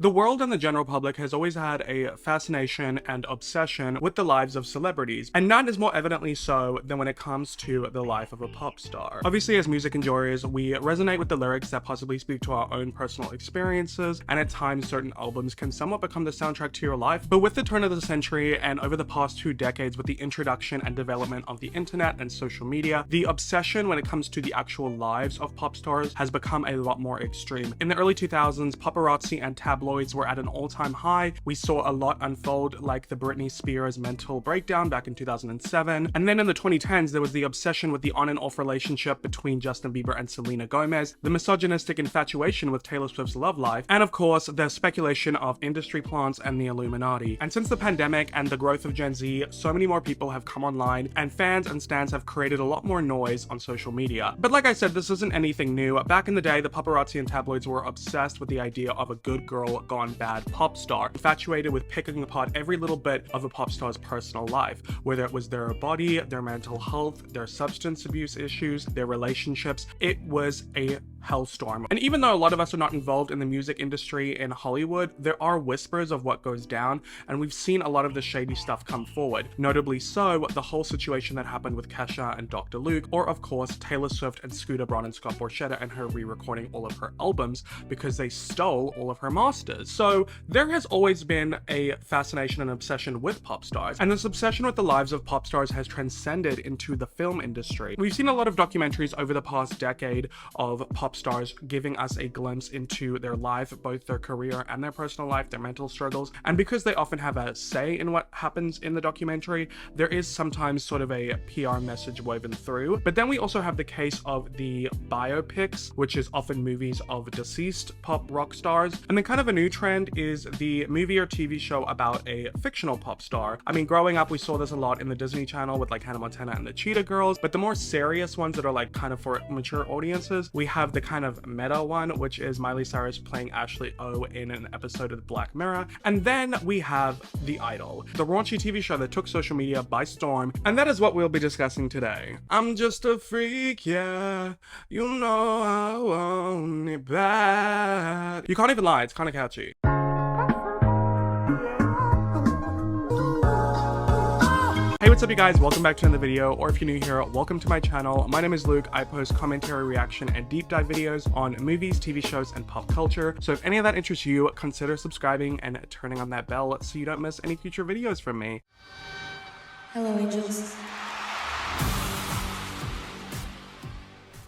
The world and the general public has always had a fascination and obsession with the lives of celebrities, and none is more evidently so than when it comes to the life of a pop star. Obviously, as music enjoyers, we resonate with the lyrics that possibly speak to our own personal experiences, and at times certain albums can somewhat become the soundtrack to your life. But with the turn of the century and over the past 2 decades with the introduction and development of the internet and social media, the obsession when it comes to the actual lives of pop stars has become a lot more extreme. In the early 2000s, paparazzi and tabloids were at an all-time high. We saw a lot unfold, like the Britney Spears mental breakdown back in 2007. And then in the 2010s, there was the obsession with the on and off relationship between Justin Bieber and Selena Gomez, the misogynistic infatuation with Taylor Swift's love life, and of course, the speculation of industry plants and the Illuminati. And since the pandemic and the growth of Gen Z, so many more people have come online, and fans and stans have created a lot more noise on social media. But like I said, this isn't anything new. Back in the day, the paparazzi and tabloids were obsessed with the idea of a good girl gone bad pop star, infatuated with picking apart every little bit of a pop star's personal life, whether it was their body, their mental health, their substance abuse issues, their relationships. It was a hellstorm. And even though a lot of us are not involved in the music industry in Hollywood, there are whispers of what goes down, and we've seen a lot of the shady stuff come forward. Notably so, the whole situation that happened with Kesha and Dr. Luke, or of course Taylor Swift and Scooter Braun and Scott Borchetta and her re-recording all of her albums because they stole all of her masters. So there has always been a fascination and obsession with pop stars, and this obsession with the lives of pop stars has transcended into the film industry. We've seen a lot of documentaries over the past decade of pop stars giving us a glimpse into their life, both their career and their personal life, their mental struggles. And because they often have a say in what happens in the documentary, there is sometimes sort of a PR message woven through. But then we also have the case of the biopics, which is often movies of deceased pop rock stars. And then kind of a new trend is the movie or TV show about a fictional pop star. I mean, growing up, we saw this a lot in the Disney Channel with like Hannah Montana and the Cheetah Girls, but the more serious ones that are like kind of for mature audiences, we have the kind of meta one, which is Miley Cyrus playing Ashley O in an episode of Black Mirror. And then we have The Idol, the raunchy TV show that took social media by storm, and that is what we'll be discussing today. I'm just a freak, yeah, you know I want it bad. You can't even lie, it's kind of catchy. Hey, what's up you guys? Welcome back to another video, or if you're new here, welcome to my channel. My name is Luke. I post commentary, reaction, and deep dive videos on movies, TV shows, and pop culture. So if any of that interests you, consider subscribing and turning on that bell so you don't miss any future videos from me. Hello, angels.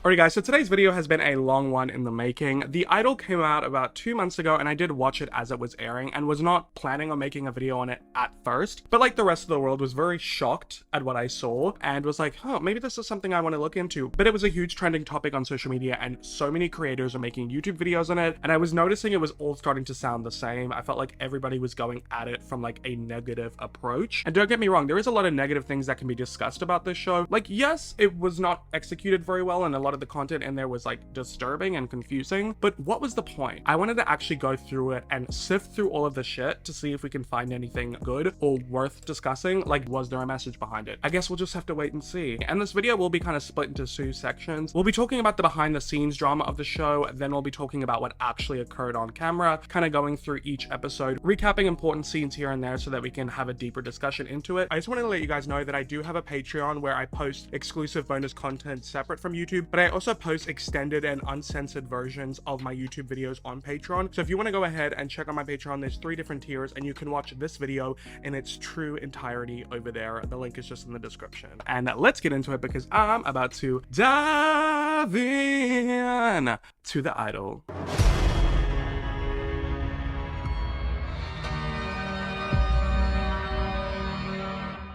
Alright guys, so today's video has been a long one in the making. The Idol came out about 2 months ago, and I did watch it as it was airing and was not planning on making a video on it at first, but like the rest of the world was very shocked at what I saw and was like, oh, maybe this is something I want to look into. But it was a huge trending topic on social media, and so many creators are making YouTube videos on it, and I was noticing it was all starting to sound the same. I felt like everybody was going at it from like a negative approach. And don't get me wrong, there is a lot of negative things that can be discussed about this show. Like, yes, it was not executed very well, and a lot of the content in there was like disturbing and confusing, but what was the point? I wanted to actually go through it and sift through all of the shit to see if we can find anything good or worth discussing. Like, was there a message behind it? I guess we'll just have to wait and see. And this video will be kind of split into 2 sections. We'll be talking about the behind the scenes drama of the show, then we'll be talking about what actually occurred on camera, kind of going through each episode, recapping important scenes here and there so that we can have a deeper discussion into it. I just wanted to let you guys know that I do have a Patreon where I post exclusive bonus content separate from YouTube, but I also post extended and uncensored versions of my YouTube videos on Patreon. So if you want to go ahead and check out my Patreon, there's 3 different tiers, and you can watch this video in its true entirety over there. The link is just in the description. And let's get into it because I'm about to dive in to The Idol.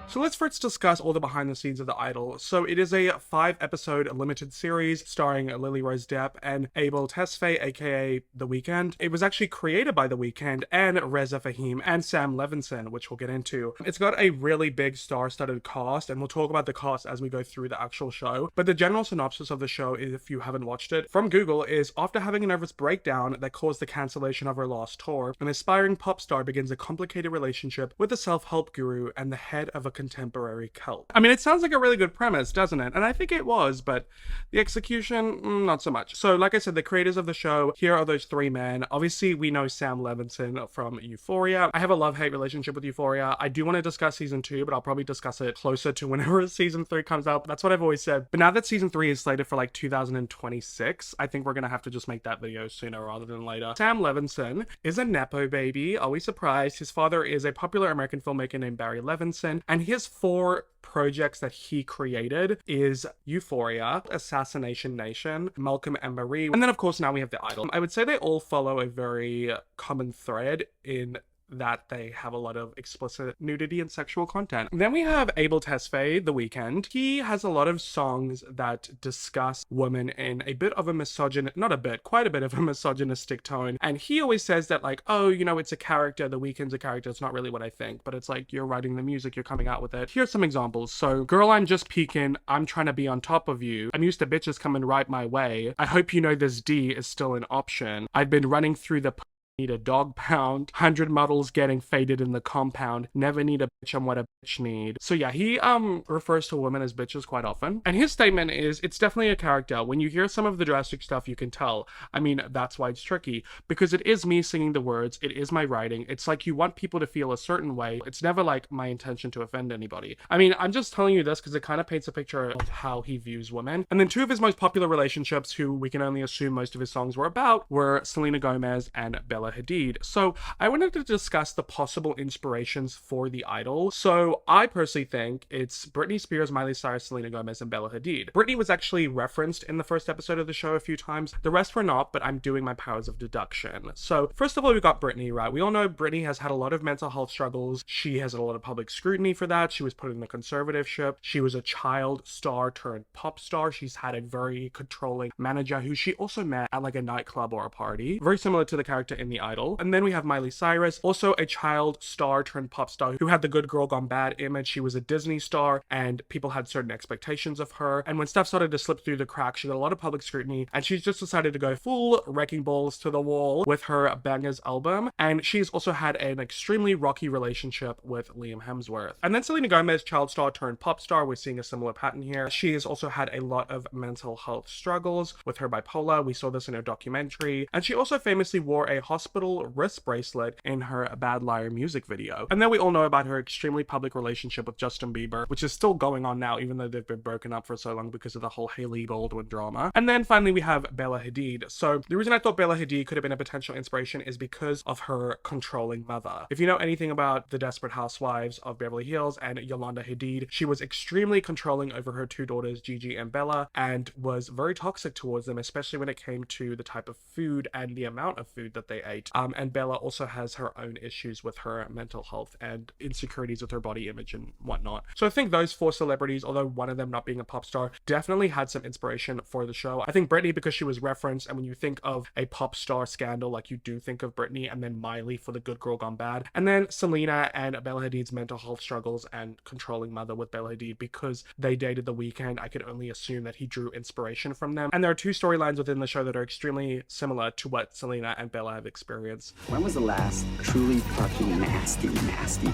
So let's first discuss all the behind the scenes of The Idol. So it is a 5-episode limited series starring Lily Rose Depp and Abel Tesfaye, aka The Weeknd. It was actually created by The Weeknd and Reza Fahim and Sam Levinson, which we'll get into. It's got a really big star-studded cast, and we'll talk about the cast as we go through the actual show. But the general synopsis of the show, if you haven't watched it, from Google is, after having a nervous breakdown that caused the cancellation of her last tour, an aspiring pop star begins a complicated relationship with a self-help guru and the head of a contemporary cult. I mean, it sounds like a really good premise, doesn't it? And I think it was, but the execution, not so much. So like I said, the creators of the show, here are those three men. Obviously, we know Sam Levinson from Euphoria. I have a love-hate relationship with Euphoria. I do want to discuss season 2, but I'll probably discuss it closer to whenever season 3 comes out. That's what I've always said. But now that season 3 is slated for like 2026, I think we're gonna have to just make that video sooner rather than later. Sam Levinson is a nepo baby. Are we surprised? His father is a popular American filmmaker named Barry Levinson, and his 4 projects that he created is Euphoria, Assassination Nation, Malcolm and Marie, and then of course now we have The Idol. I would say they all follow a very common thread in that they have a lot of explicit nudity and sexual content. Then we have Abel Tesfaye, The Weeknd. He has a lot of songs that discuss women in a bit of a quite a bit of a misogynistic tone. And he always says that like, oh, you know, it's a character, The Weeknd's a character, it's not really what I think. But it's like, you're writing the music, you're coming out with it. Here's some examples. So, girl, I'm just peeking, I'm trying to be on top of you. I'm used to bitches coming right my way. I hope you know this D is still an option. I've been running through the need a dog pound, 100 models getting faded in the compound, never need a bitch on what a bitch need. So yeah, he refers to women as bitches quite often. And his statement is, it's definitely a character. When you hear some of the drastic stuff, you can tell. I mean, that's why it's tricky, because it is me singing the words, it is my writing. It's like you want people to feel a certain way. It's never like my intention to offend anybody. I mean, I'm just telling you this because it kind of paints a picture of how he views women. And then 2 of his most popular relationships, who we can only assume most of his songs were about, were Selena Gomez and Bella Hadid. So I wanted to discuss the possible inspirations for The Idol. So I personally think it's Britney Spears, Miley Cyrus, Selena Gomez, and Bella Hadid. Britney was actually referenced in the first episode of the show a few times. The rest were not, but I'm doing my powers of deduction. So first of all, we got Britney, right? We all know Britney has had a lot of mental health struggles. She has a lot of public scrutiny for that. She was put in the conservatorship. She was a child star turned pop star. She's had a very controlling manager who she also met at like a nightclub or a party. Very similar to the character in The Idol. And then we have Miley Cyrus, also a child star turned pop star who had the good girl gone bad image. She was a Disney star and people had certain expectations of her. And when stuff started to slip through the cracks, she got a lot of public scrutiny and she's just decided to go full wrecking balls to the wall with her Bangers album. And she's also had an extremely rocky relationship with Liam Hemsworth. And then Selena Gomez, child star turned pop star. We're seeing a similar pattern here. She has also had a lot of mental health struggles with her bipolar. We saw this in her documentary. And she also famously wore a hospital wrist bracelet in her Bad Liar music video. And then we all know about her extremely public relationship with Justin Bieber, which is still going on now, even though they've been broken up for so long because of the whole Hailey Baldwin drama. And then finally we have Bella Hadid. So the reason I thought Bella Hadid could have been a potential inspiration is because of her controlling mother. If you know anything about the Desperate Housewives of Beverly Hills and Yolanda Hadid, she was extremely controlling over her 2 daughters, Gigi and Bella, and was very toxic towards them, especially when it came to the type of food and the amount of food that they ate. And Bella also has her own issues with her mental health and insecurities with her body image and whatnot. So I think those 4 celebrities, although one of them not being a pop star, definitely had some inspiration for the show. I think Britney, because she was referenced, and when you think of a pop star scandal, like you do think of Britney, and then Miley for the good girl gone bad, and then Selena and Bella Hadid's mental health struggles and controlling mother with Bella Hadid, because they dated The Weeknd, I could only assume that he drew inspiration from them. And there are 2 storylines within the show that are extremely similar to what Selena and Bella have experienced. When was the last truly fucking nasty,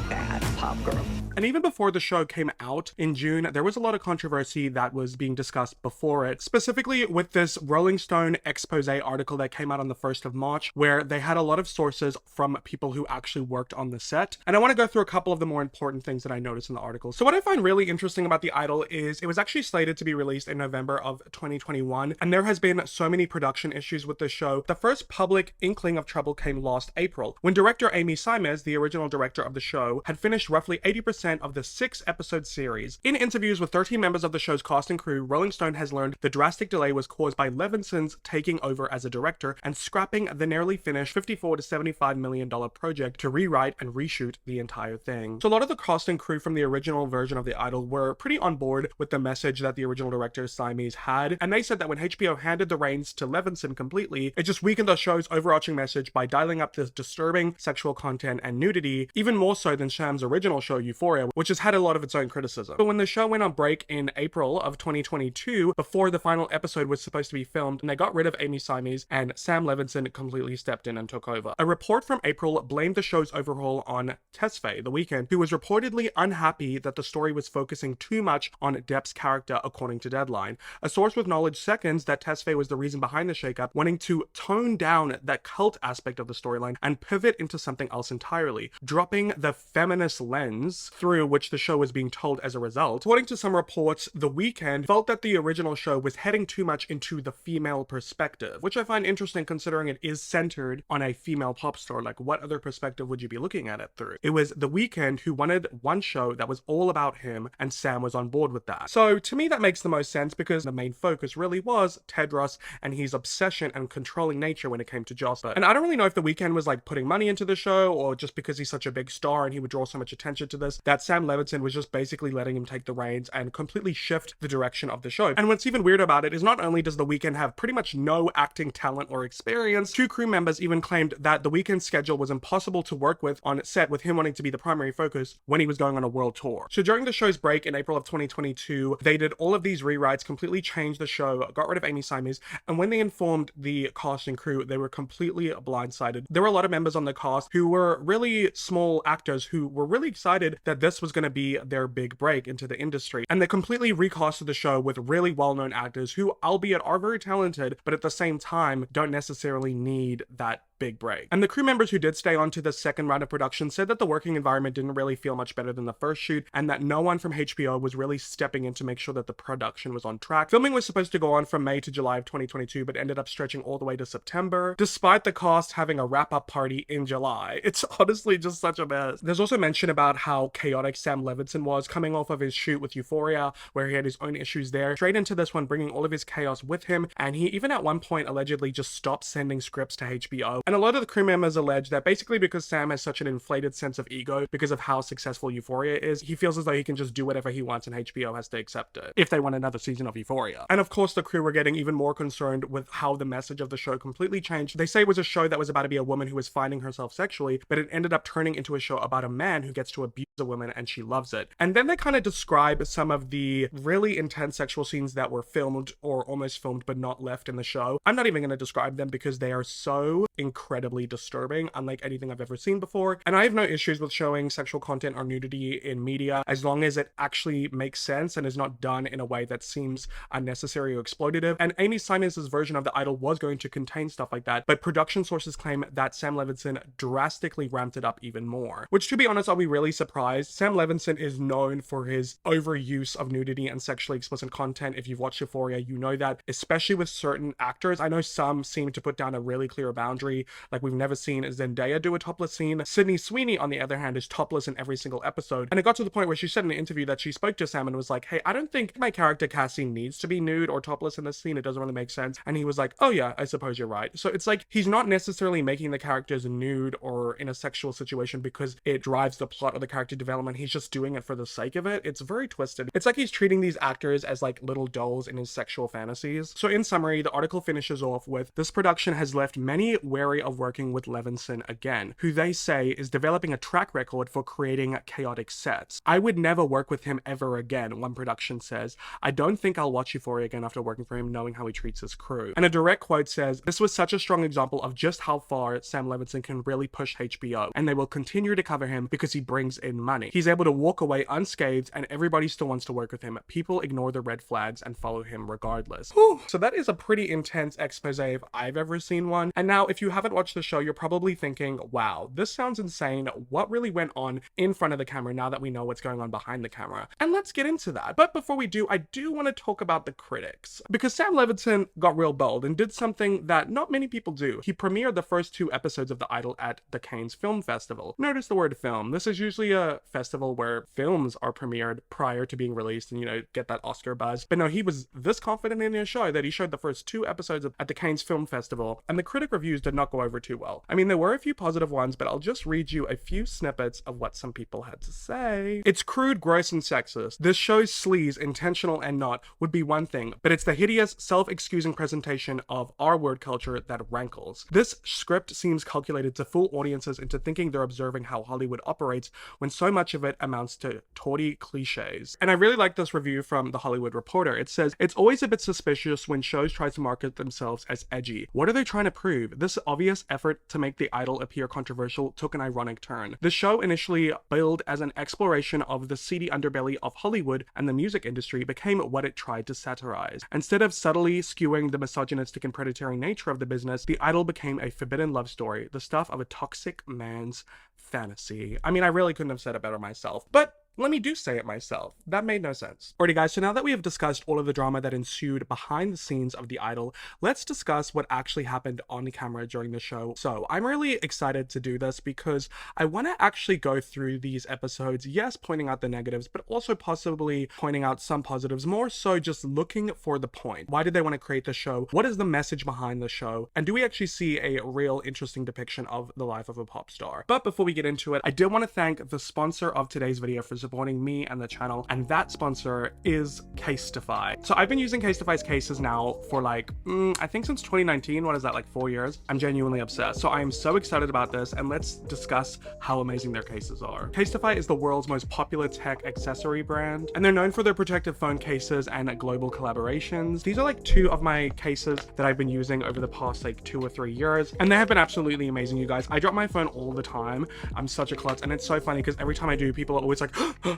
bad pop girl? And even before the show came out in June, there was a lot of controversy that was being discussed before it, specifically with this Rolling Stone expose article that came out on the 1st of March, where they had a lot of sources from people who actually worked on the set. And I want to go through a couple of the more important things that I noticed in the article. So what I find really interesting about The Idol is it was actually slated to be released in November of 2021, and there has been so many production issues with the show. The first public inkling of trouble came last April, when director Amy Simers, the original director of the show, had finished roughly 80% of the 6-episode series. In interviews with 13 members of the show's cast and crew, Rolling Stone has learned the drastic delay was caused by Levinson's taking over as a director and scrapping the nearly finished $54 to $75 million project to rewrite and reshoot the entire thing. So a lot of the cast and crew from the original version of The Idol were pretty on board with the message that the original director Simers had, and they said that when HBO handed the reins to Levinson completely, it just weakened the show's overarching message message by dialing up this disturbing sexual content and nudity, even more so than Sham's original show Euphoria, which has had a lot of its own criticism. But when the show went on break in April of 2022, before the final episode was supposed to be filmed, and they got rid of Amy Seimes, and Sam Levinson completely stepped in and took over. A report from April blamed the show's overhaul on Tesfaye, The Weeknd, who was reportedly unhappy that the story was focusing too much on Depp's character, according to Deadline. A source with knowledge seconds that Tesfaye was the reason behind the shakeup, wanting to tone down that cult aspect of the storyline and pivot into something else entirely, dropping the feminist lens through which the show was being told as a result. According to some reports, The Weeknd felt that the original show was heading too much into the female perspective, which I find interesting considering it is centered on a female pop star. Like, what other perspective would you be looking at it through? It was The Weeknd who wanted one show that was all about him, and Sam was on board with that. So to me, that makes the most sense because the main focus really was Tedros and his obsession and controlling nature when it came to Jocelyn. And I don't really know if The Weeknd was like putting money into the show or just because he's such a big star and he would draw so much attention to this, that Sam Levinson was just basically letting him take the reins and completely shift the direction of the show. And what's even weird about it is not only does The Weeknd have pretty much no acting talent or experience, two crew members even claimed that The Weeknd's schedule was impossible to work with on set, with him wanting to be the primary focus when he was going on a world tour. So during the show's break in April of 2022, they did all of these rewrites, completely changed the show, got rid of Amy Seimes, and when they informed the cast and crew, they were completely blindsided. There were a lot of members on the cast who were really small actors who were really excited that this was going to be their big break into the industry, and they completely recasted the show with really well-known actors who, albeit are very talented, but at the same time don't necessarily need that big break. And the crew members who did stay on to the second round of production said that the working environment didn't really feel much better than the first shoot, and that no one from HBO was really stepping in to make sure that the production was on track. Filming was supposed to go on from May to July of 2022, but ended up stretching all the way to September, despite the cast having a wrap-up party in July. It's honestly just such a mess. There's also mention about how chaotic Sam Levinson was coming off of his shoot with Euphoria, where he had his own issues there, straight into this one, bringing all of his chaos with him, and he even at one point allegedly just stopped sending scripts to HBO. And a lot of the crew members allege that basically because Sam has such an inflated sense of ego because of how successful Euphoria is, he feels as though he can just do whatever he wants and HBO has to accept it if they want another season of Euphoria. And of course, the crew were getting even more concerned with how the message of the show completely changed. They say it was a show that was about to be a woman who was finding herself sexually, but it ended up turning into a show about a man who gets to abuse a woman and she loves it. And then they kind of describe some of the really intense sexual scenes that were filmed or almost filmed but not left in the show. I'm not even going to describe them because they are so incredibly disturbing, unlike anything I've ever seen before. And I have no issues with showing sexual content or nudity in media as long as it actually makes sense and is not done in a way that seems unnecessary or exploitative. And Amy Seimes' version of The Idol was going to contain stuff like that, but production sources claim that Sam Levinson drastically ramped it up even more. Which, to be honest, are we really surprised? Sam Levinson is known for his overuse of nudity and sexually explicit content. If you've watched Euphoria, you know that, especially with certain actors. I know some seem to put down a really clear boundary, like we've never seen Zendaya do a topless scene. Sydney Sweeney, on the other hand, is topless in every single episode. And it got to the point where she said in an interview that she spoke to Sam and was like, hey, I don't think my character Cassie needs to be nude or topless in this scene. It doesn't really make sense. And he was like, oh yeah, I suppose you're right. So it's like, he's not necessarily making the characters nude or in a sexual situation because it drives the plot of the character development. He's just doing it for the sake of it. It's very twisted. It's like he's treating these actors as like little dolls in his sexual fantasies. So in summary, the article finishes off with, this production has left many wary of working with Levinson again, who they say is developing a track record for creating chaotic sets. I would never work with him ever again, one production says. I don't think I'll watch Euphoria again after working for him, knowing how he treats his crew. And a direct quote says, this was such a strong example of just how far Sam Levinson can really push HBO, and they will continue to cover him because he brings in money. He's able to walk away unscathed and everybody still wants to work with him. People ignore the red flags and follow him regardless. Whew. So that is a pretty intense expose if I've ever seen one. And now, if you haven't watched the show, you're probably thinking, wow, this sounds insane. What really went on in front of the camera now that we know what's going on behind the camera? And let's get into that. But before we do, I do want to talk about the critics, because Sam Levinson got real bold and did something that not many people do. He premiered the first 2 episodes of The Idol at the Cannes Film Festival. Notice the word film. This is usually a festival where films are premiered prior to being released and, you know, get that Oscar buzz. But no, he was this confident in his show that he showed the first 2 episodes at the Cannes Film Festival, and the critic reviews did not go over too well. I mean, there were a few positive ones, but I'll just read you a few snippets of what some people had to say. It's crude, gross, and sexist. This show's sleaze, intentional and not, would be one thing, but it's the hideous, self-excusing presentation of our word culture that rankles. This script seems calculated to fool audiences into thinking they're observing how Hollywood operates when so much of it amounts to tawdry cliches. And I really like this review from The Hollywood Reporter. It says, it's always a bit suspicious when shows try to market themselves as edgy. What are they trying to prove? This obvious effort to make the idol appear controversial took an ironic turn. The show, initially billed as an exploration of the seedy underbelly of Hollywood and the music industry, became what it tried to satirize. Instead of subtly skewing the misogynistic and predatory nature of the business, the idol became a forbidden love story, the stuff of a toxic man's fantasy. I mean, I really couldn't have said it better myself, but let me do say it myself. That made no sense. Alrighty guys, so now that we have discussed all of the drama that ensued behind the scenes of the idol, let's discuss what actually happened on the camera during the show. So I'm really excited to do this because I want to actually go through these episodes, yes, pointing out the negatives, but also possibly pointing out some positives, more so just looking for the point. Why did they want to create the show? What is the message behind the show? And do we actually see a real interesting depiction of the life of a pop star? But before we get into it, I did want to thank the sponsor of today's video for supporting me and the channel, and that sponsor is Casetify. So I've been using Casetify's cases now for like, I think since 2019. What is that, like 4 years? I'm genuinely obsessed. So I am so excited about this, and let's discuss how amazing their cases are. Casetify is the world's most popular tech accessory brand, and they're known for their protective phone cases and global collaborations. These are like two of my cases that I've been using over the past like 2 or 3 years, and they have been absolutely amazing, you guys. I drop my phone all the time. I'm such a klutz, and it's so funny because every time I do, people are always like,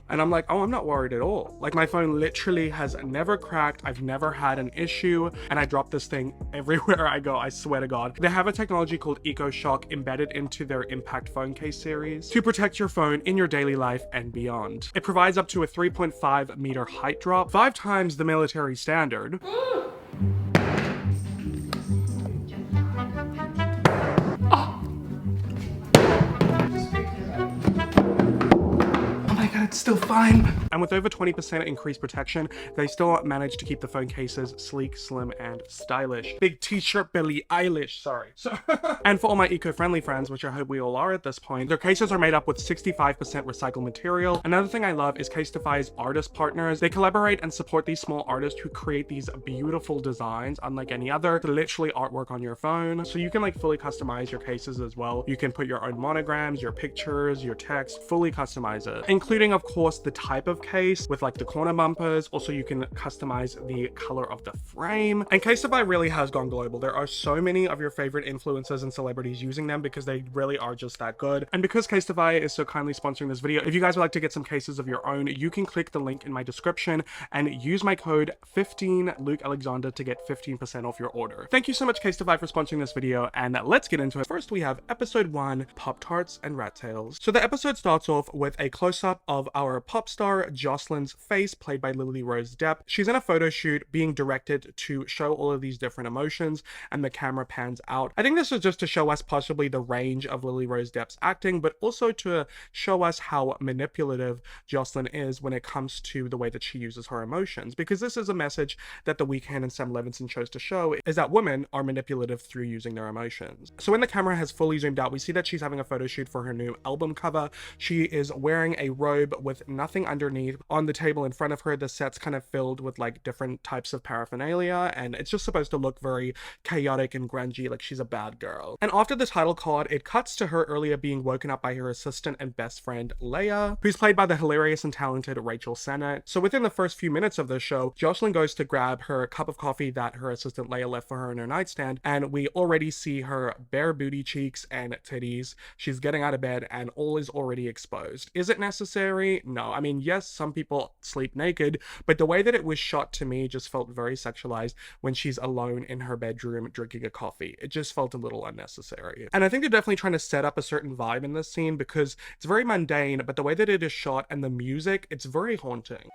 and I'm like, oh, I'm not worried at all. Like, my phone literally has never cracked. I've never had an issue, and I drop this thing everywhere I go, I swear to God. They have a technology called EcoShock embedded into their Impact phone case series to protect your phone in your daily life and beyond. It provides up to a 3.5 meter height drop, 5 times the military standard. It's still fine. And with over 20% increased protection, they still manage to keep the phone cases sleek, slim, and stylish. Big t-shirt Billie Eilish, sorry. So and for all my eco-friendly friends, which I hope we all are at this point, their cases are made up with 65% recycled material. Another thing I love is Casetify's artist partners. They collaborate and support these small artists who create these beautiful designs, unlike any other, literally artwork on your phone. So you can like fully customize your cases as well. You can put your own monograms, your pictures, your text, fully customize it, including of course the type of case with like the corner bumpers. Also, you can customize the color of the frame. And Casetify really has gone global. There are so many of your favorite influencers and celebrities using them because they really are just that good. And because Casetify is so kindly sponsoring this video, if you guys would like to get some cases of your own, you can click the link in my description and use my code 15LukeAlexander to get 15% off your order. Thank you so much, Casetify, for sponsoring this video, and let's get into it. First, we have episode 1, Pop-Tarts and Rat Tails. So the episode starts off with a close-up of our pop star Jocelyn's face, played by Lily Rose Depp. She's in a photo shoot being directed to show all of these different emotions, and the camera pans out. I think this is just to show us possibly the range of Lily Rose Depp's acting, but also to show us how manipulative Jocelyn is when it comes to the way that she uses her emotions, because this is a message that the Weeknd and Sam Levinson chose to show, is that women are manipulative through using their emotions. So when the camera has fully zoomed out, we see that she's having a photo shoot for her new album cover. She is wearing a robe with nothing underneath. On the table in front of her, the set's kind of filled with like different types of paraphernalia, and it's just supposed to look very chaotic and grungy, like she's a bad girl. And after the title card, it cuts to her earlier being woken up by her assistant and best friend Leia, who's played by the hilarious and talented Rachel Sennett. So within the first few minutes of the show, Jocelyn goes to grab her cup of coffee that her assistant Leia left for her in her nightstand, and we already see her bare booty cheeks and titties. She's getting out of bed and all is already exposed. Is it necessary? No. I mean, yes, some people sleep naked, but the way that it was shot to me just felt very sexualized when she's alone in her bedroom drinking a coffee. It just felt a little unnecessary. And I think they're definitely trying to set up a certain vibe in this scene because it's very mundane, but the way that it is shot and the music, it's very haunting.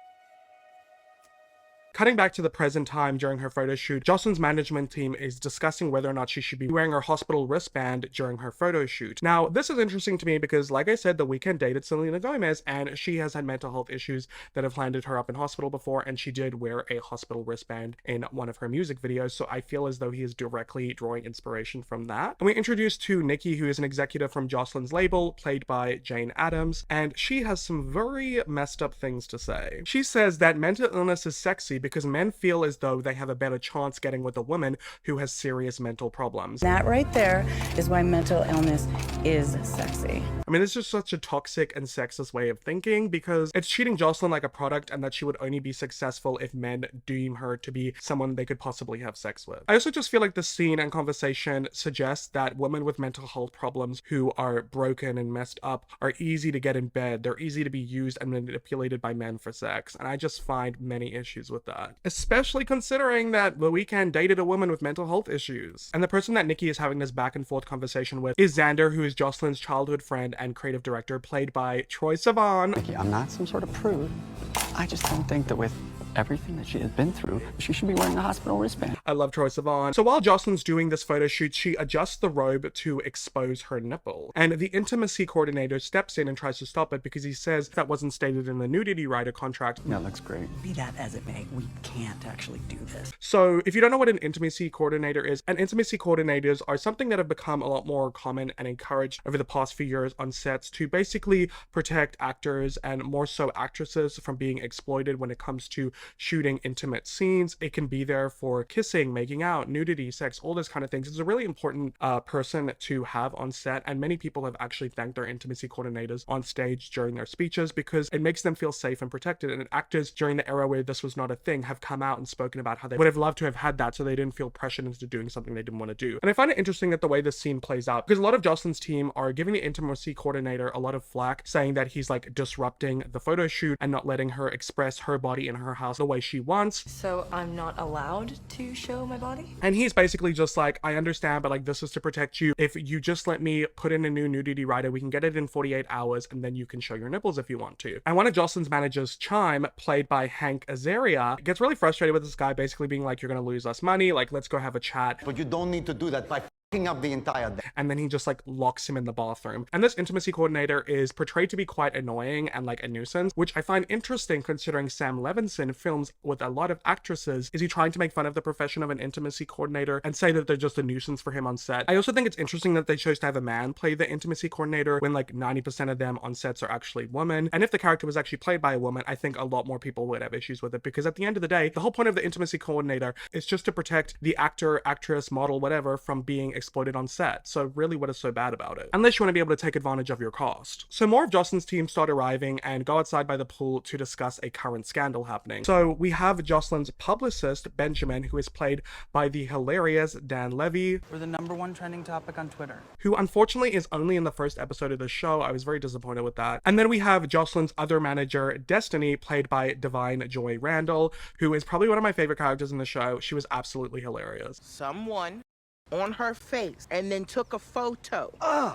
Cutting back to the present time during her photo shoot, Jocelyn's management team is discussing whether or not she should be wearing her hospital wristband during her photo shoot. Now, this is interesting to me because, like I said, The Weeknd dated Selena Gomez, and she has had mental health issues that have landed her up in hospital before, and she did wear a hospital wristband in one of her music videos, so I feel as though he is directly drawing inspiration from that. And we're introduced to Nikki, who is an executive from Jocelyn's label, played by Jane Addams, and she has some very messed up things to say. She says that mental illness is sexy because men feel as though they have a better chance getting with a woman who has serious mental problems. That right there is why mental illness is sexy. I mean, it's just such a toxic and sexist way of thinking because it's treating Jocelyn like a product and that she would only be successful if men deem her to be someone they could possibly have sex with. I also just feel like the scene and conversation suggests that women with mental health problems who are broken and messed up are easy to get in bed. They're easy to be used and manipulated by men for sex. And I just find many issues with that. Especially considering that The Weeknd dated a woman with mental health issues. And the person that Nikki is having this back and forth conversation with is Xander, who is Jocelyn's childhood friend and creative director, played by Troye Sivan. Nikki, I'm not some sort of prude. I just don't think that with everything that she has been through, she should be wearing a hospital wristband. I love Troye Sivan. So while Jocelyn's doing this photo shoot, she adjusts the robe to expose her nipple. And the intimacy coordinator steps in and tries to stop it because he says that wasn't stated in the nudity rider contract. That looks great. Be that as it may, we can't actually do this. So if you don't know what an intimacy coordinator is, an intimacy coordinators are something that have become a lot more common and encouraged over the past few years on sets to basically protect actors and more so actresses from being exploited when it comes to shooting intimate scenes. It can be there for kissing, making out, nudity, sex, all those kind of things. It's a really important person to have on set, and many people have actually thanked their intimacy coordinators on stage during their speeches because it makes them feel safe and protected. And actors during the era where this was not a thing have come out and spoken about how they would have loved to have had that so they didn't feel pressured into doing something they didn't want to do. And I find it interesting that the way this scene plays out, because a lot of Jocelyn's team are giving the intimacy coordinator a lot of flack, saying that he's like disrupting the photo shoot and not letting her express her body in her house the way she wants. So I'm not allowed to show my body? And he's basically just like, I understand, but like this is to protect you. If you just let me put in a new nudity rider, we can get it in 48 hours and then you can show your nipples if you want to. And one of Jocelyn's managers, Chime, played by Hank Azaria, gets really frustrated with this guy basically being like, you're gonna lose us money, like let's go have a chat. But you don't need to do that by up the entire day. And then he just like locks him in the bathroom. And this intimacy coordinator is portrayed to be quite annoying and like a nuisance, which I find interesting considering Sam Levinson films with a lot of actresses. Is he trying to make fun of the profession of an intimacy coordinator and say that they're just a nuisance for him on set? I also think it's interesting that they chose to have a man play the intimacy coordinator when like 90% of them on sets are actually women. And if the character was actually played by a woman, I think a lot more people would have issues with it, because at the end of the day, the whole point of the intimacy coordinator is just to protect the actor, actress, model, whatever from being exploited on set. So really, what is so bad about it? Unless you want to be able to take advantage of your cast. So more of Jocelyn's team start arriving and go outside by the pool to discuss a current scandal happening. So we have Jocelyn's publicist, Benjamin, who is played by the hilarious Dan Levy. We're the #1 trending topic on Twitter. Who unfortunately is only in the first episode of the show. I was very disappointed with that. And then we have Jocelyn's other manager, Destiny, played by Divine Joy Randall, who is probably one of my favorite characters in the show. She was absolutely hilarious. Someone on her face and then took a photo.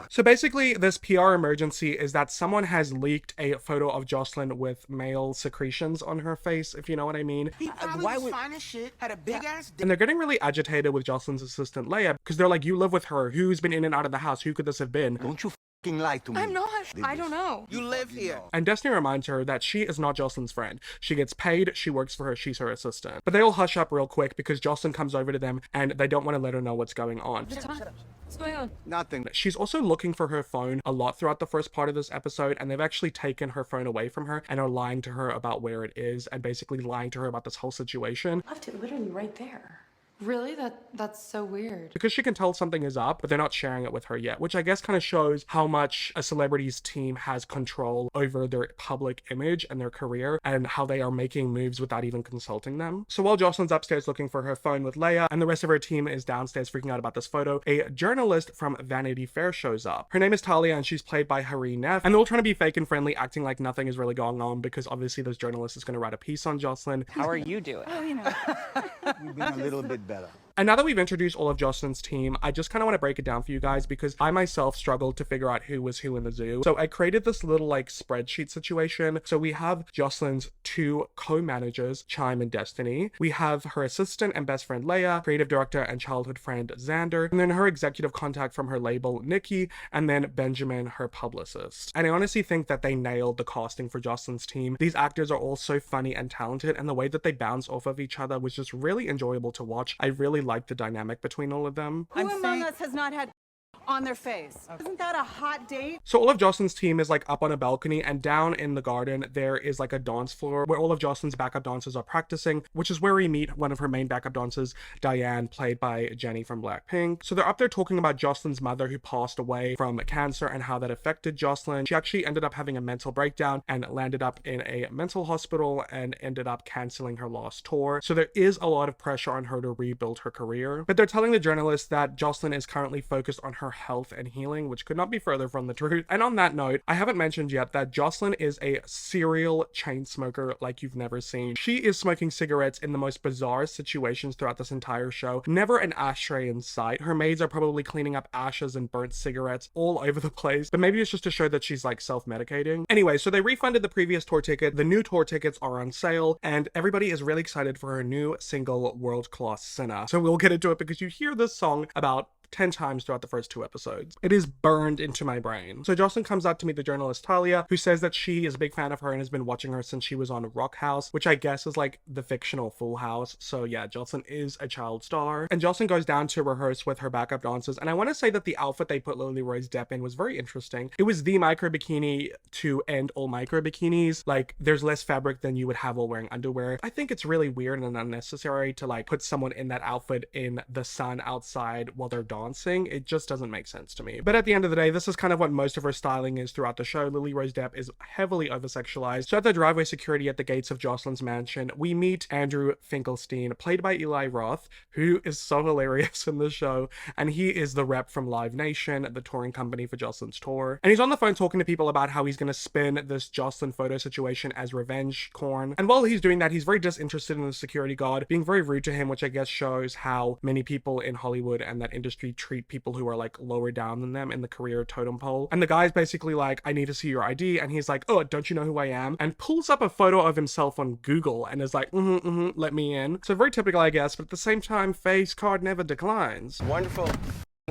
So basically, this PR emergency is that someone has leaked a photo of Jocelyn with male secretions on her face, if you know what I mean. He probably was fine as shit, had a big ass dick. And they're getting really agitated with Jocelyn's assistant, Leia, because they're like, you live with her. Who's been in and out of the house? Who could this have been? Don't you fucking lie to me. I'm not. I don't know. You live here. And Destiny reminds her that she is not Jocelyn's friend. She gets paid, she works for her, she's her assistant. But they all hush up real quick because Jocelyn comes over to them and they don't want to let her know what's going on. What's going on? Nothing. She's also looking for her phone a lot throughout the first part of this episode, and they've actually taken her phone away from her and are lying to her about where it is and basically lying to her about this whole situation. Left it literally right there. Really? That's so weird. Because she can tell something is up, but they're not sharing it with her yet, which I guess kind of shows how much a celebrity's team has control over their public image and their career and how they are making moves without even consulting them. So while Jocelyn's upstairs looking for her phone with Leia and the rest of her team is downstairs freaking out about this photo, a journalist from Vanity Fair shows up. Her name is Talia and she's played by Hari Neff, and they're all trying to be fake and friendly, acting like nothing is really going on because obviously this journalist is going to write a piece on Jocelyn. How are you doing? We've been a little bit better. And now that we've introduced all of Jocelyn's team, I just kind of want to break it down for you guys because I myself struggled to figure out who was who in the zoo. So I created this little like spreadsheet situation. So we have Jocelyn's two co-managers, Chime and Destiny. We have her assistant and best friend Leia, creative director and childhood friend Xander, and then her executive contact from her label Nikki, and then Benjamin, her publicist. And I honestly think that they nailed the casting for Jocelyn's team. These actors are all so funny and talented, and the way that they bounce off of each other was just really enjoyable to watch. I really liked the dynamic between all of them. Who among us has not had on their face? Isn't that a hot date? So all of Jocelyn's team is like up on a balcony, and down in the garden there is like a dance floor where all of Jocelyn's backup dancers are practicing, which is where we meet one of her main backup dancers, Diane, played by Jennie from Blackpink. So they're up there talking about Jocelyn's mother who passed away from cancer and how that affected Jocelyn. She actually ended up having a mental breakdown and landed up in a mental hospital and ended up canceling her last tour. So there is a lot of pressure on her to rebuild her career. But they're telling the journalist that Jocelyn is currently focused on her health and healing, which could not be further from the truth. And on that note, I haven't mentioned yet that Jocelyn is a serial chain smoker like you've never seen. She is smoking cigarettes in the most bizarre situations throughout this entire show. Never an ashtray in sight. Her maids are probably cleaning up ashes and burnt cigarettes all over the place, but maybe it's just to show that she's like self-medicating. Anyway, so they refunded the previous tour ticket. The new tour tickets are on sale, and everybody is really excited for her new single, World Class Sinner. So we'll get into it because you hear this song about 10 times throughout the first 2 episodes. It is burned into my brain. So Jocelyn comes out to meet the journalist Talia, who says that she is a big fan of her and has been watching her since she was on Rock House, which I guess is like the fictional Full House. So yeah, Jocelyn is a child star. And Jocelyn goes down to rehearse with her backup dancers, and I want to say that the outfit they put Lily Rose Depp in was very interesting. It was the micro bikini to end all micro bikinis. Like, there's less fabric than you would have while wearing underwear. I think it's really weird and unnecessary to like put someone in that outfit in the sun outside while they're dancing. It just doesn't make sense to me. But at the end of the day, this is kind of what most of her styling is throughout the show. Lily Rose Depp is heavily over-sexualized. So at the driveway security at the gates of Jocelyn's mansion, we meet Andrew Finkelstein, played by Eli Roth, who is so hilarious in the show, and he is the rep from Live Nation, the touring company for Jocelyn's tour. And he's on the phone talking to people about how he's going to spin this Jocelyn photo situation as revenge porn. And while he's doing that, he's very disinterested in the security guard, being very rude to him, which I guess shows how many people in Hollywood and that industry treat people who are like lower down than them in the career totem pole. And the guy's basically like, I need to see your ID. And he's like, oh, don't you know who I am? And pulls up a photo of himself on Google and is like, let me in. So very typical, I guess, but at the same time, face card never declines. Wonderful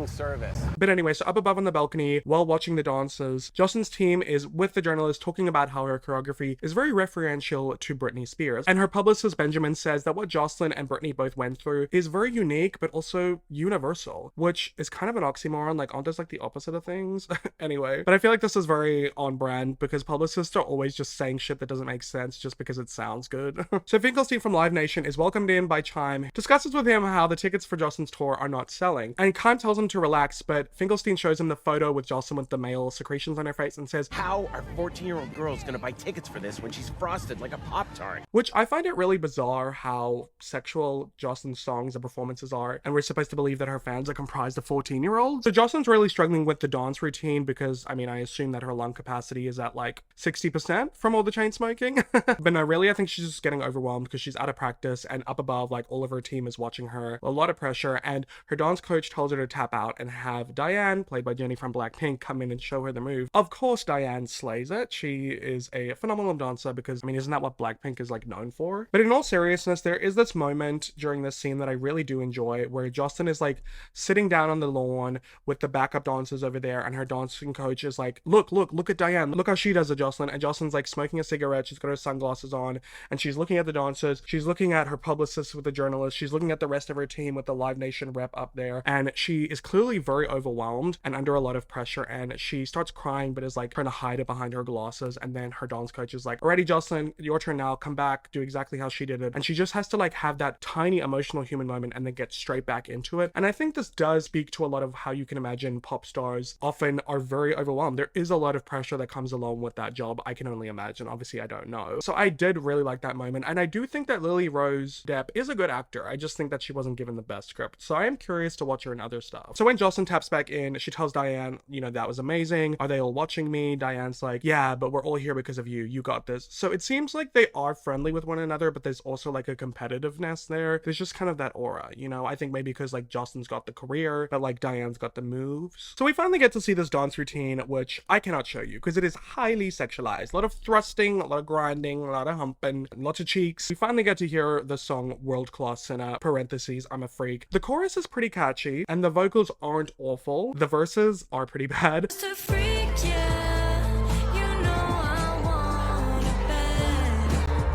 service. But anyway, so up above on the balcony, while watching the dancers, Jocelyn's team is with the journalist talking about how her choreography is very referential to Britney Spears. And her publicist Benjamin says that what Jocelyn and Britney both went through is very unique, but also universal, which is kind of an oxymoron. Like, aren't those like the opposite of things? Anyway, but I feel like this is very on brand because publicists are always just saying shit that doesn't make sense just because it sounds good. So Finkelstein from Live Nation is welcomed in by Chime, discusses with him how the tickets for Jocelyn's tour are not selling, and Chime tells him to relax, but Finkelstein shows him the photo with Jocelyn with the male secretions on her face and says, how are 14-year-old girls gonna buy tickets for this when she's frosted like a Pop-Tart? Which I find it really bizarre how sexual Jocelyn's songs and performances are, and we're supposed to believe that her fans are comprised of 14-year-olds. So Jocelyn's really struggling with the dance routine because, I mean, I assume that her lung capacity is at like 60% from all the chain smoking. But no, really, I think she's just getting overwhelmed because she's out of practice, and up above, like, all of her team is watching her. A lot of pressure, and her dance coach tells her to tap out and have Diane, played by Jennie from Blackpink, come in and show her the move. Of course, Diane slays it. She is a phenomenal dancer because, I mean, isn't that what Blackpink is like known for? But in all seriousness, there is this moment during this scene that I really do enjoy where Jocelyn is like sitting down on the lawn with the backup dancers over there, and her dancing coach is like, look at Diane, look how she does it, Jocelyn. And Jocelyn's like smoking a cigarette, she's got her sunglasses on, and she's looking at the dancers, she's looking at her publicist with the journalist, she's looking at the rest of her team with the Live Nation rep up there, and she is clearly very overwhelmed and under a lot of pressure, and she starts crying but is like trying to hide it behind her glasses. And then her dance coach is like, alrighty Jocelyn, your turn now, come back, do exactly how she did it. And she just has to like have that tiny emotional human moment and then get straight back into it. And I think this does speak to a lot of how you can imagine pop stars often are very overwhelmed. There is a lot of pressure that comes along with that job. I can only imagine, obviously I don't know. So I did really like that moment, and I do think that Lily Rose Depp is a good actor. I just think that she wasn't given the best script. So I am curious to watch her in other stuff. So when Jocelyn taps back in, she tells Diane, you know, that was amazing. Are they all watching me? Diane's like, yeah, but we're all here because of you. You got this. So it seems like they are friendly with one another, but there's also like a competitiveness there. There's just kind of that aura, you know? I think maybe because like Jocelyn's got the career, but like Diane's got the moves. So we finally get to see this dance routine, which I cannot show you because it is highly sexualized. A lot of thrusting, a lot of grinding, a lot of humping, lots of cheeks. We finally get to hear the song World Class Sinner, parentheses, I'm a freak. The chorus is pretty catchy and the vocals aren't awful. The verses are pretty bad.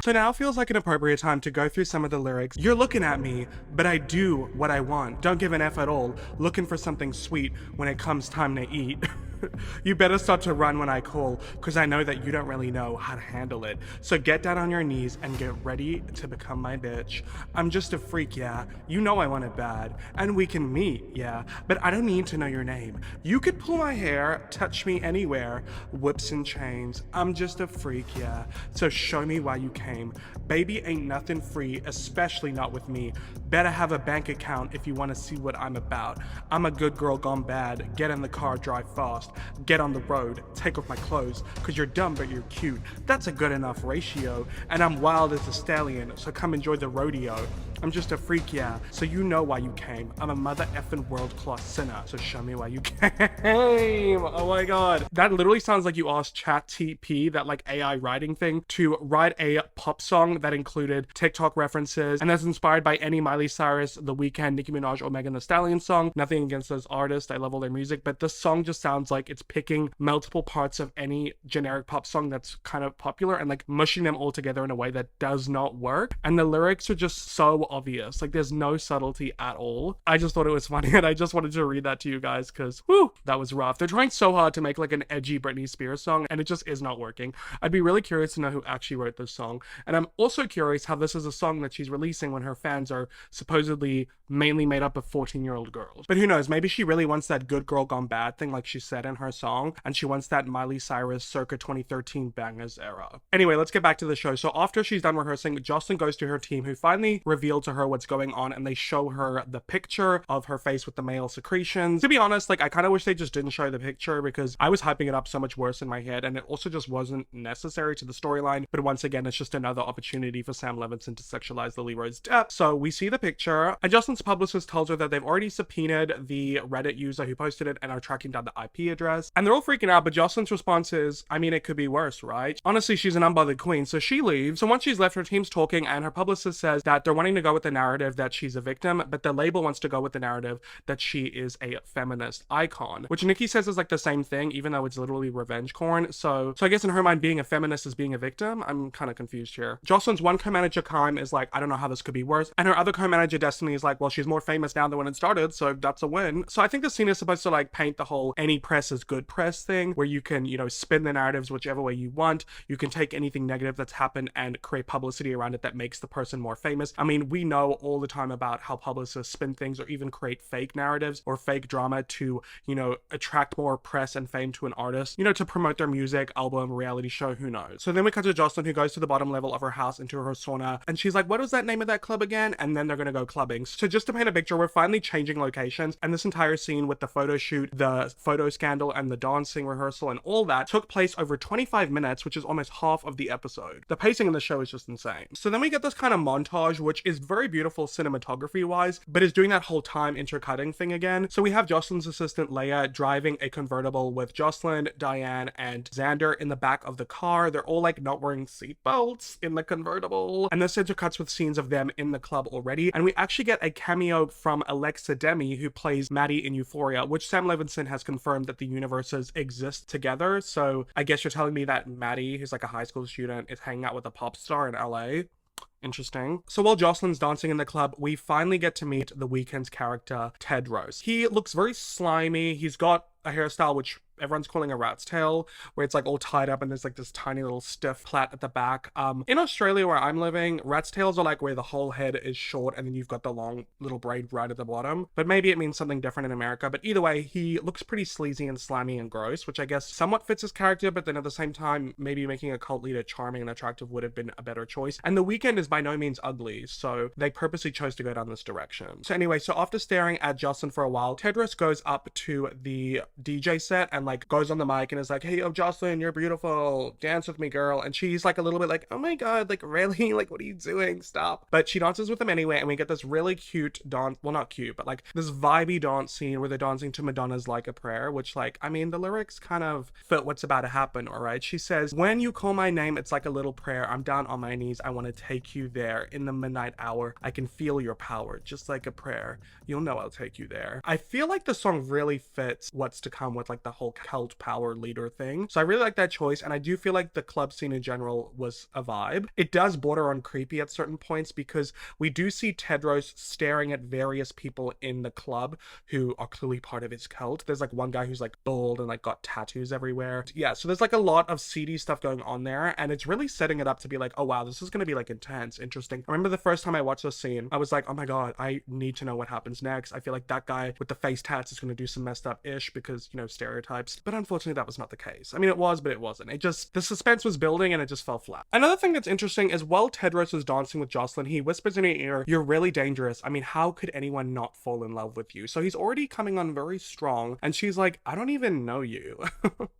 So now feels like an appropriate time to go through some of the lyrics. You're looking at me, but I do what I want. Don't give an F at all. Looking for something sweet when it comes time to eat. You better start to run when I call, because I know that you don't really know how to handle it. So get down on your knees and get ready to become my bitch. I'm just a freak, yeah. You know I want it bad. And we can meet, yeah. But I don't need to know your name. You could pull my hair, touch me anywhere. Whips and chains. I'm just a freak, yeah. So show me why you came. Baby ain't nothing free, especially not with me. Better have a bank account if you want to see what I'm about. I'm a good girl gone bad. Get in the car, drive fast. Get on the road, take off my clothes, cause you're dumb but you're cute. That's a good enough ratio. And I'm wild as a stallion, so come enjoy the rodeo. I'm just a freak, yeah, so you know why you came. I'm a mother effing world-class sinner, so show me why you came. Oh my god. That literally sounds like you asked ChatGPT, that like AI writing thing, to write a pop song that included TikTok references and that's inspired by any Miley Cyrus, The Weeknd, Nicki Minaj, or Megan Thee Stallion song. Nothing against those artists, I love all their music, but this song just sounds like it's picking multiple parts of any generic pop song that's kind of popular and like mushing them all together in a way that does not work. And the lyrics are just so obvious. Like there's no subtlety at all. I just thought it was funny and I just wanted to read that to you guys because whew, that was rough. They're trying so hard to make like an edgy Britney Spears song and it just is not working. I'd be really curious to know who actually wrote this song. And I'm also curious how this is a song that she's releasing when her fans are supposedly mainly made up of 14-year-old girls. But who knows, maybe she really wants that good girl gone bad thing like she said in her song, and she wants that Miley Cyrus circa 2013 bangers era. Anyway, let's get back to the show. So after she's done rehearsing, Jocelyn goes to her team who finally reveal to her what's going on and they show her the picture of her face with the male secretions. To be honest, like I kind of wish they just didn't show the picture because I was hyping it up so much worse in my head and it also just wasn't necessary to the storyline. But once again, it's just another opportunity for Sam Levinson to sexualize Lily Rose Depp. So we see the picture and Jocelyn's publicist tells her that they've already subpoenaed the Reddit user who posted it and are tracking down the IP address. And they're all freaking out, but Jocelyn's response is, I mean, it could be worse, right? Honestly, she's an unbothered queen, so she leaves. So once she's left, her team's talking and her publicist says that they're wanting to go with the narrative that she's a victim, but the label wants to go with the narrative that she is a feminist icon, which Nikki says is like the same thing, even though it's literally revenge corn. So I guess in her mind, being a feminist is being a victim. I'm kind of confused here. Jocelyn's one co-manager, Kime, is like, I don't know how this could be worse. And her other co-manager, Destiny, is like, well, she's more famous now than when it started, so that's a win. So I think the scene is supposed to like paint the whole any press is good press thing, where you can, you know, spin the narratives whichever way you want. You can take anything negative that's happened and create publicity around it that makes the person more famous. I mean, we know all the time about how publicists spin things or even create fake narratives or fake drama to, you know, attract more press and fame to an artist, you know, to promote their music, album, reality show, who knows. So then we cut to Jocelyn, who goes to the bottom level of her house into her sauna, and she's like, what was that name of that club again? And then they're gonna go clubbing. So just to paint a picture, we're finally changing locations, and this entire scene with the photo shoot, the photo scandal, and the dancing rehearsal and all that took place over 25 minutes, which is almost half of the episode. The pacing in the show is just insane. So then we get this kind of montage, which is very beautiful cinematography wise, but is doing that whole time intercutting thing again. So we have Jocelyn's assistant Leia driving a convertible with Jocelyn, Diane, and Xander in the back of the car. They're all like not wearing seatbelts in the convertible. And this intercuts with scenes of them in the club already. And we actually get a cameo from Alexa Demi, who plays Maddie in Euphoria, which Sam Levinson has confirmed that the universes exist together. So I guess you're telling me that Maddie, who's like a high school student, is hanging out with a pop star in LA. Interesting. So while Jocelyn's dancing in the club, we finally get to meet The Weeknd's character, Tedros. He looks very slimy. He's got a hairstyle which everyone's calling a rat's tail, where it's like all tied up and there's like this tiny little stiff plait at the back. In Australia where I'm living, rat's tails are like where the whole head is short and then you've got the long little braid right at the bottom, but maybe it means something different in America. But either way, he looks pretty sleazy and slimy and gross, which I guess somewhat fits his character, but then at the same time, maybe making a cult leader charming and attractive would have been a better choice. And The Weeknd is by no means ugly, so they purposely chose to go down this direction. So anyway, so after staring at Jocelyn for a while, Tedros goes up to the DJ set and like goes on the mic and is like, hey, yo, Jocelyn, you're beautiful, dance with me, girl. And she's like a little bit like, oh my god, like really, like what are you doing, stop. But she dances with him anyway, and we get this really cute dance, well not cute, but like this vibey dance scene where they're dancing to Madonna's Like a Prayer, which like, I mean, the lyrics kind of fit what's about to happen. All right, she says, when you call my name, it's like a little prayer, I'm down on my knees, I want to take you there in the midnight hour, I can feel your power just like a prayer, you'll know I'll take you there. I feel like the song really fits what's to come with like the whole cult power leader thing, so I really like that choice. And I do feel like the club scene in general was a vibe. It does border on creepy at certain points because we do see Tedros staring at various people in the club who are clearly part of his cult. There's like one guy who's like bald and like got tattoos everywhere. Yeah, so there's like a lot of seedy stuff going on there, and it's really setting it up to be like, oh wow, this is gonna be like intense, interesting. I remember the first time I watched this scene, I was like, oh my god, I need to know what happens next. I feel like that guy with the face tats is gonna do some messed up ish because, you know, stereotypes. But unfortunately that was not the case. I mean, it was, but it wasn't. It just, the suspense was building and it just fell flat. Another thing that's interesting is while Tedros is dancing with Jocelyn, he whispers in her ear, you're really dangerous. I mean, how could anyone not fall in love with you? So he's already coming on very strong, and she's like, I don't even know you.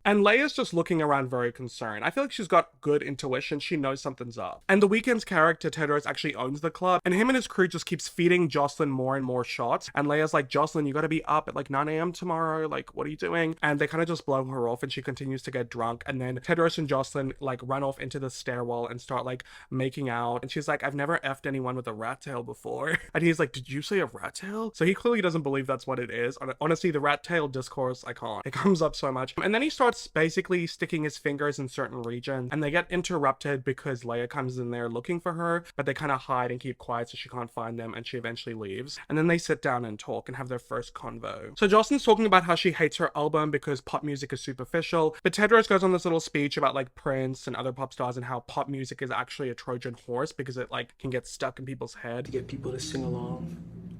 And Leia's just looking around very concerned. I feel like she's got good intuition. She knows something's up. And The Weeknd's character, Tedros, actually owns the club, and him and his crew just keeps feeding Jocelyn more and more shots. And Leia's like, Jocelyn, you gotta be up at like 9 a.m. tomorrow. Like, what are you doing? And they kind of just blow her off, and she continues to get drunk. And then Tedros and Jocelyn like run off into the stairwell and start like making out. And she's like, I've never effed anyone with a rat tail before. And he's like, did you say a rat tail? So he clearly doesn't believe that's what it is. Honestly, the rat tail discourse, I can't. It comes up so much. And then he starts basically sticking his fingers in certain regions, and they get interrupted because Leia comes in there looking for her, but they kind of hide and keep quiet so she can't find them, and she eventually leaves. And then they sit down and talk and have their first convo. So Jocelyn's talking about how she hates her album because pop music is superficial, but Tedros goes on this little speech about like Prince and other pop stars and how pop music is actually a Trojan horse because it like can get stuck in people's head. To get people to sing along,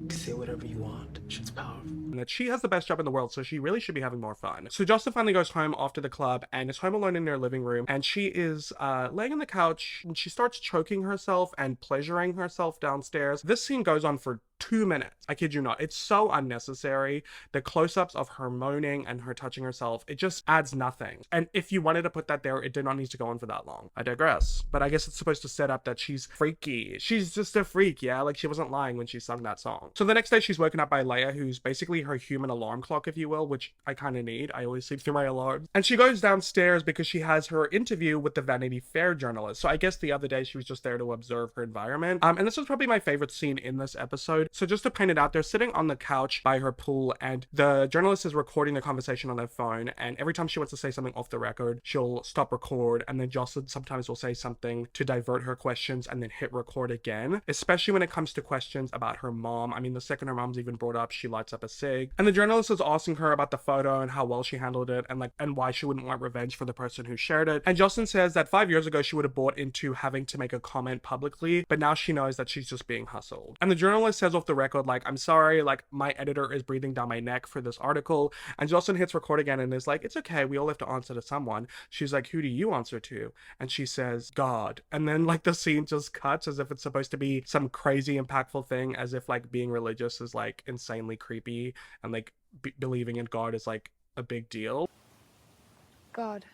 to say whatever you want. Shit's powerful. And that she has the best job in the world, so she really should be having more fun. So Jocelyn finally goes home after the club and is home alone in her living room, and she is laying on the couch and she starts choking herself and pleasuring herself downstairs. This scene goes on for 2 minutes. I kid you not. It's so unnecessary. The close-ups of her moaning and her touching herself, it just adds nothing. And if you wanted to put that there, it did not need to go on for that long. I digress. But I guess it's supposed to set up that she's freaky. She's just a freak, yeah? Like she wasn't lying when she sung that song. So the next day she's woken up by Leia, who's basically her human alarm clock, if you will, which I kind of need. I always sleep through my alarms. And she goes downstairs because she has her interview with the Vanity Fair journalist. So I guess the other day she was just there to observe her environment. And this was probably my favorite scene in this episode. So just to paint it out, they're sitting on the couch by her pool, and the journalist is recording the conversation on their phone, and every time she wants to say something off the record, she'll stop record, and then Jocelyn sometimes will say something to divert her questions and then hit record again, especially when it comes to questions about her mom. I mean, the second her mom's even brought up, she lights up a cig. And the journalist is asking her about the photo and how well she handled it, and why she wouldn't want revenge for the person who shared it. And Jocelyn says that 5 years ago she would have bought into having to make a comment publicly, but now she knows that she's just being hustled. And the journalist says off the record, like, I'm sorry, like, my editor is breathing down my neck for this article. And Jocelyn hits record again and is like, it's okay, we all have to answer to someone. She's like, who do you answer to? And she says, God. And then like the scene just cuts as if it's supposed to be some crazy impactful thing, as if like being religious is like insanely creepy and like believing in God is like a big deal. God.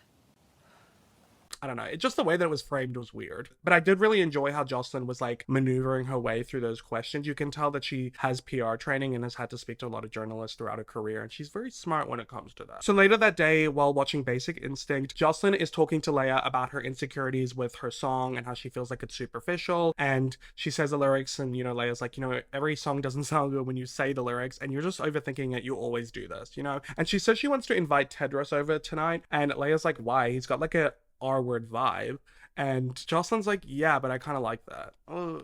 I don't know. It's just the way that it was framed was weird. But I did really enjoy how Jocelyn was like maneuvering her way through those questions. You can tell that she has PR training and has had to speak to a lot of journalists throughout her career, and she's very smart when it comes to that. So later that day, while watching Basic Instinct, Jocelyn is talking to Leia about her insecurities with her song and how she feels like it's superficial. And she says the lyrics, and, you know, Leia's like, you know, every song doesn't sound good when you say the lyrics, and you're just overthinking it. You always do this, you know? And she says she wants to invite Tedros over tonight, and Leia's like, why? He's got like a R-word vibe. And Jocelyn's like, yeah, but I kind of like that.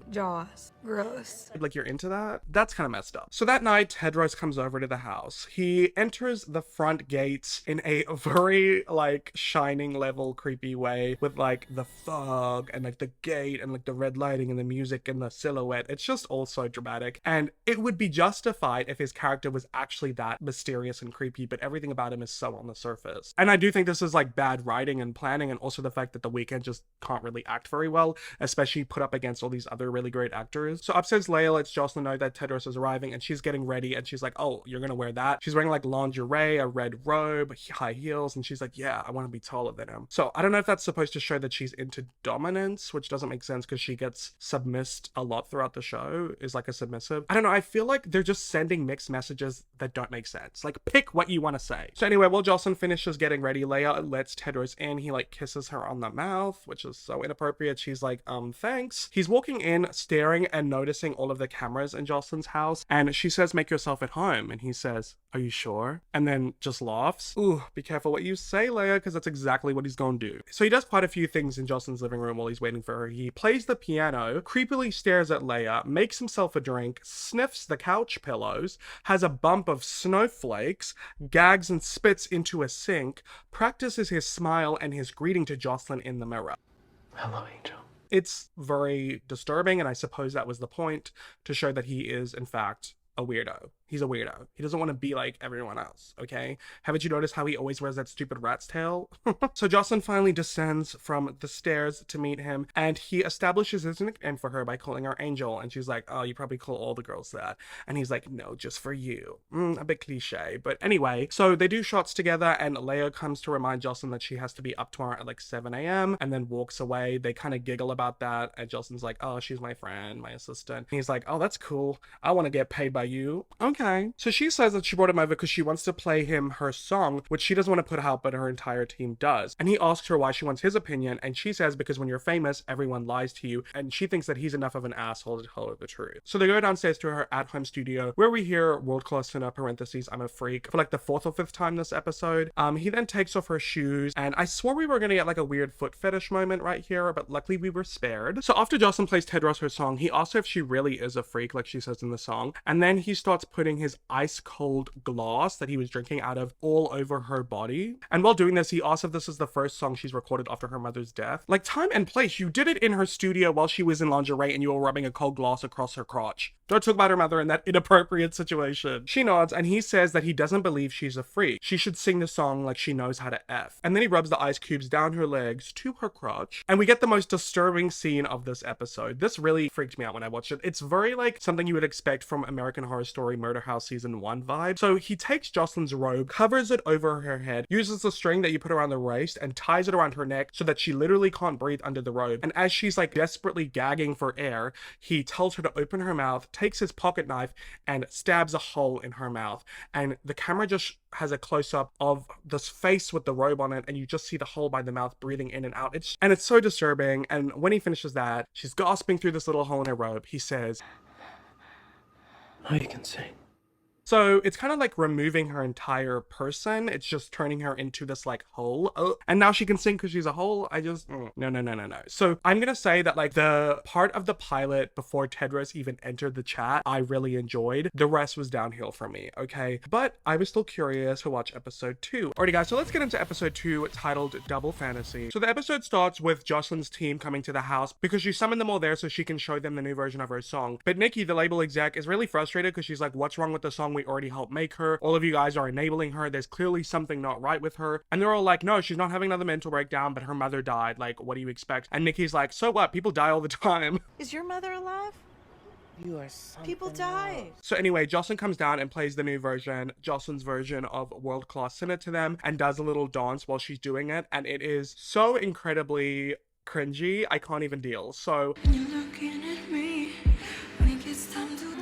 Jaws. Gross. Like, you're into that? That's kind of messed up. So that night, Tedros comes over to the house. He enters the front gates in a very, like, shining level creepy way with, like, the fog and, like, the gate and, like, the red lighting and the music and the silhouette. It's just all so dramatic. And it would be justified if his character was actually that mysterious and creepy, but everything about him is so on the surface. And I do think this is, like, bad writing and planning, and also the fact that The Weeknd just can't really act very well, especially put up against all these other really great actors. So upstairs, Leia lets Jocelyn know that Tedros is arriving, and she's getting ready, and she's like, oh, you're gonna wear that? She's wearing like lingerie, a red robe, high heels, and she's like, yeah, I want to be taller than him. So I don't know if that's supposed to show that she's into dominance, which doesn't make sense because she gets submissed a lot throughout the show, is like a submissive. I don't know, I feel like they're just sending mixed messages that don't make sense. Like, pick what you want to say. So anyway, while Jocelyn finishes getting ready, Leia lets Tedros in. He like kisses her on the mouth, which is so inappropriate. She's like, thanks. He's walking in, staring and noticing all of the cameras in Jocelyn's house, and she says, make yourself at home, and he says, are you sure? And then just laughs. Ooh, be careful what you say, Leia, because that's exactly what he's gonna do. So he does quite a few things in Jocelyn's living room while he's waiting for her. He plays the piano, creepily stares at Leia, makes himself a drink, sniffs the couch pillows, has a bump of snowflakes, gags and spits into a sink, practices his smile and his greeting to Jocelyn in the mirror. Hello, Angel. It's very disturbing, and I suppose that was the point, to show that he is, in fact, a weirdo. He's a weirdo. He doesn't want to be like everyone else, okay? Haven't you noticed how he always wears that stupid rat's tail? So Jocelyn finally descends from the stairs to meet him, and he establishes his nickname for her by calling her Angel, and she's like, oh, you probably call all the girls that. And he's like, no, just for you. A bit cliche, but anyway. So they do shots together, and Leia comes to remind Jocelyn that she has to be up tomorrow at like 7 a.m. and then walks away. They kind of giggle about that, and Jocelyn's like, oh, she's my friend, my assistant. And he's like, oh, that's cool. I want to get paid by you. Okay. So she says that she brought him over because she wants to play him her song, which she doesn't want to put out, but her entire team does. And he asks her why she wants his opinion, and she says because when you're famous, everyone lies to you, and she thinks that he's enough of an asshole to tell her the truth. So they go downstairs to her at-home studio, where we hear world-class singer, parentheses, I'm a freak, for like the 4th or 5th time this episode. He then takes off her shoes, and I swore we were gonna get like a weird foot fetish moment right here, but luckily we were spared. So after Jocelyn plays Tedros her song, he asks her if she really is a freak, like she says in the song, and then he starts putting his ice cold glass that he was drinking out of all over her body. And while doing this, he asks if this is the first song she's recorded after her mother's death. Like, time and place, you did it in her studio while she was in lingerie and you were rubbing a cold glass across her crotch. Don't talk about her mother in that inappropriate situation. She nods, and he says that he doesn't believe she's a freak. She should sing the song like she knows how to F. And then he rubs the ice cubes down her legs to her crotch, and we get the most disturbing scene of this episode. This really freaked me out when I watched it. It's very like something you would expect from American Horror Story Murder House Season 1 vibe. So he takes Jocelyn's robe, covers it over her head, uses the string that you put around the waist, and ties it around her neck so that she literally can't breathe under the robe. And as she's like desperately gagging for air, he tells her to open her mouth, takes his pocket knife, and stabs a hole in her mouth. And the camera just has a close-up of this face with the robe on it, and you just see the hole by the mouth breathing in and out. It's so disturbing. And when he finishes that, she's gasping through this little hole in her robe. He says, Now you can sing. So it's kind of like removing her entire person. It's just turning her into this like hole. Oh, and now she can sing because she's a hole. I just, no. So I'm going to say that like the part of the pilot before Tedros even entered the chat, I really enjoyed. The rest was downhill for me, okay? But I was still curious to watch episode 2. Alrighty guys, so let's get into episode 2 titled Double Fantasy. So the episode starts with Jocelyn's team coming to the house because she summoned them all there so she can show them the new version of her song. But Nikki, the label exec, is really frustrated because she's like, what's wrong with the song we already helped make her? All of you guys are enabling her. There's clearly something not right with her. And they're all like, no, she's not having another mental breakdown, but her mother died. Like, what do you expect? And Nikki's like, so what? People die all the time. Is your mother alive? You are something People die. So anyway, Jocelyn comes down and plays the new version, Jocelyn's version of World Class Sinner to them, and does a little dance while she's doing it. And it is so incredibly cringy, I can't even deal. So You're looking at me. I think it's time to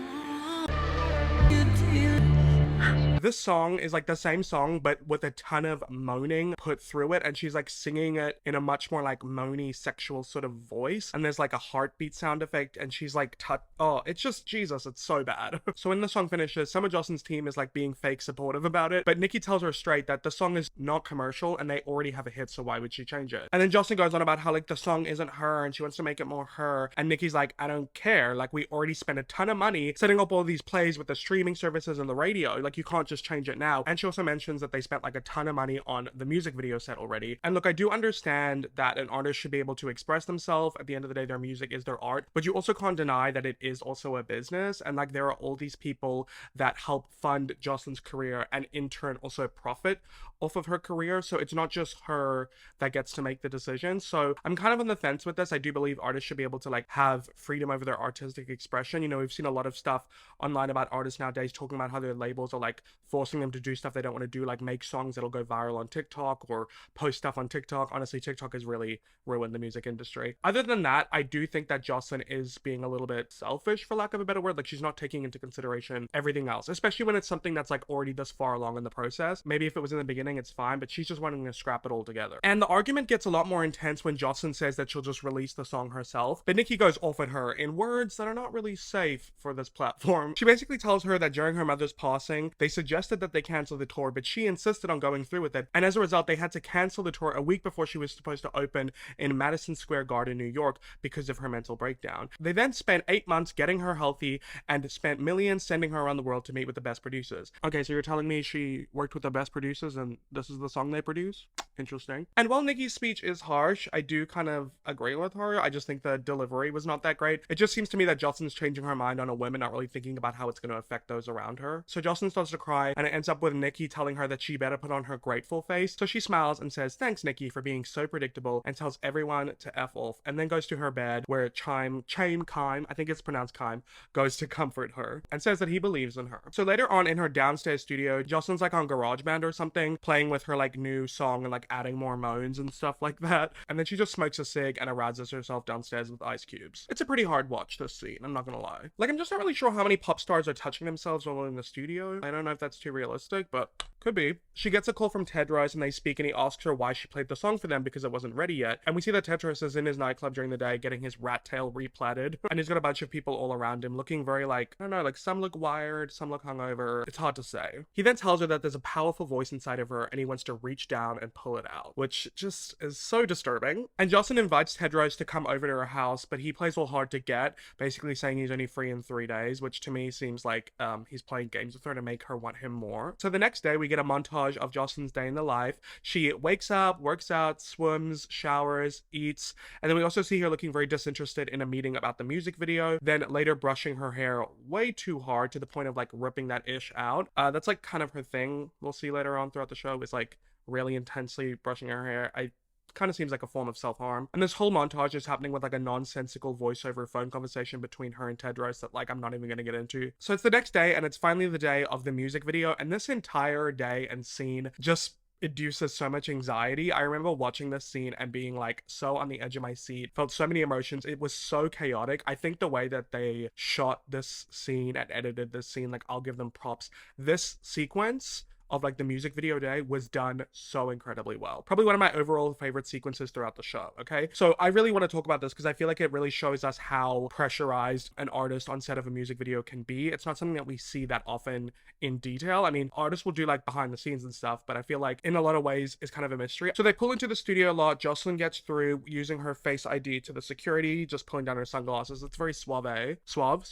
This song is like the same song, but with a ton of moaning put through it, and she's like singing it in a much more like moany sexual sort of voice, and there's like a heartbeat sound effect, and she's like oh, it's just Jesus, it's so bad. So when the song finishes, some of Jocelyn's team is like being fake supportive about it, but Nicki tells her straight that the song is not commercial and they already have a hit, so why would she change it? And then Jocelyn goes on about how like the song isn't her and she wants to make it more her, and Nicki's like, I don't care, like we already spent a ton of money setting up all these plays with the streaming services and the radio, like you can't just change it now. And she also mentions that they spent like a ton of money on the music video set already. And look, I do understand that an artist should be able to express themselves. At the end of the day, their music is their art, but you also can't deny that it is also a business, and like there are all these people that help fund Jocelyn's career and in turn also profit off of her career. So it's not just her that gets to make the decision. So I'm kind of on the fence with this. I do believe artists should be able to like have freedom over their artistic expression. You know, we've seen a lot of stuff online about artists nowadays talking about how their labels are like forcing them to do stuff they don't want to do, like make songs that'll go viral on TikTok or post stuff on TikTok. Honestly, TikTok has really ruined the music industry. Other than that, I do think that Jocelyn is being a little bit selfish, for lack of a better word. Like she's not taking into consideration everything else, especially when it's something that's like already this far along in the process. Maybe if it was in the beginning, it's fine, but she's just wanting to scrap it all together. And the argument gets a lot more intense when Jocelyn says that she'll just release the song herself, but Nicki goes off at her in words that are not really safe for this platform. She basically tells her that during her mother's passing, they suggested that they cancel the tour, but she insisted on going through with it, and as a result, they had to cancel the tour a week before she was supposed to open in Madison Square Garden, New York, because of her mental breakdown. They then spent 8 months getting her healthy and spent millions sending her around the world to meet with the best producers. Okay, so you're telling me she worked with the best producers and this is the song they produce? Interesting. And while Nicki's speech is harsh, I do kind of agree with her. I just think the delivery was not that great. It just seems to me that Jocelyn's changing her mind on a whim and not really thinking about how it's going to affect those around her. So Jocelyn starts to cry, and it ends up with Nicki telling her that she better put on her grateful face. So she smiles and says, thanks Nicki for being so predictable, and tells everyone to F off, and then goes to her bed where Kime, I think it's pronounced Kime, goes to comfort her and says that he believes in her. So later on in her downstairs studio, Jocelyn's like on GarageBand or something, playing with her like new song and like adding more moans and stuff like that. And then she just smokes a cig and erases herself downstairs with ice cubes. It's a pretty hard watch, this scene, I'm not gonna lie. Like, I'm just not really sure how many pop stars are touching themselves while in the studio. I don't know if that's too realistic, but could be. She gets a call from Tedros and they speak, and he asks her why she played the song for them because it wasn't ready yet. And we see that Tedros is in his nightclub during the day getting his rat tail replatted, and he's got a bunch of people all around him looking very like, I don't know, like some look wired, some look hungover. It's hard to say. He then tells her that there's a powerful voice inside of her and he wants to reach down and pull it out, which just is so disturbing. And Jocelyn invites Tedros to come over to her house, but he plays all hard to get, basically saying he's only free in 3 days, which to me seems like he's playing games with her to make her want him more. So the next day we get a montage of Jocelyn's day in the life. She wakes up, works out, swims, showers, eats, and then we also see her looking very disinterested in a meeting about the music video, then later brushing her hair way too hard to the point of like ripping that ish out. That's like kind of her thing. We'll see later on throughout the show, is like really intensely brushing her hair. Kind of seems like a form of self-harm. And this whole montage is happening with like a nonsensical voiceover phone conversation between her and Tedros that like I'm not even going to get into. So it's the next day, and it's finally the day of the music video, and this entire day and scene just induces so much anxiety. I remember watching this scene and being like so on the edge of my seat, felt so many emotions. It was so chaotic. I think the way that they shot this scene and edited this scene, like I'll give them props. This sequence of like the music video day was done so incredibly well. Probably one of my overall favorite sequences throughout the show, okay? So I really want to talk about this because I feel like it really shows us how pressurized an artist on set of a music video can be. It's not something that we see that often in detail. I mean, artists will do like behind the scenes and stuff, but I feel like in a lot of ways it's kind of a mystery. So they pull into the studio a lot. Jocelyn gets through using her Face ID to the security, just pulling down her sunglasses. It's very suave. Suave?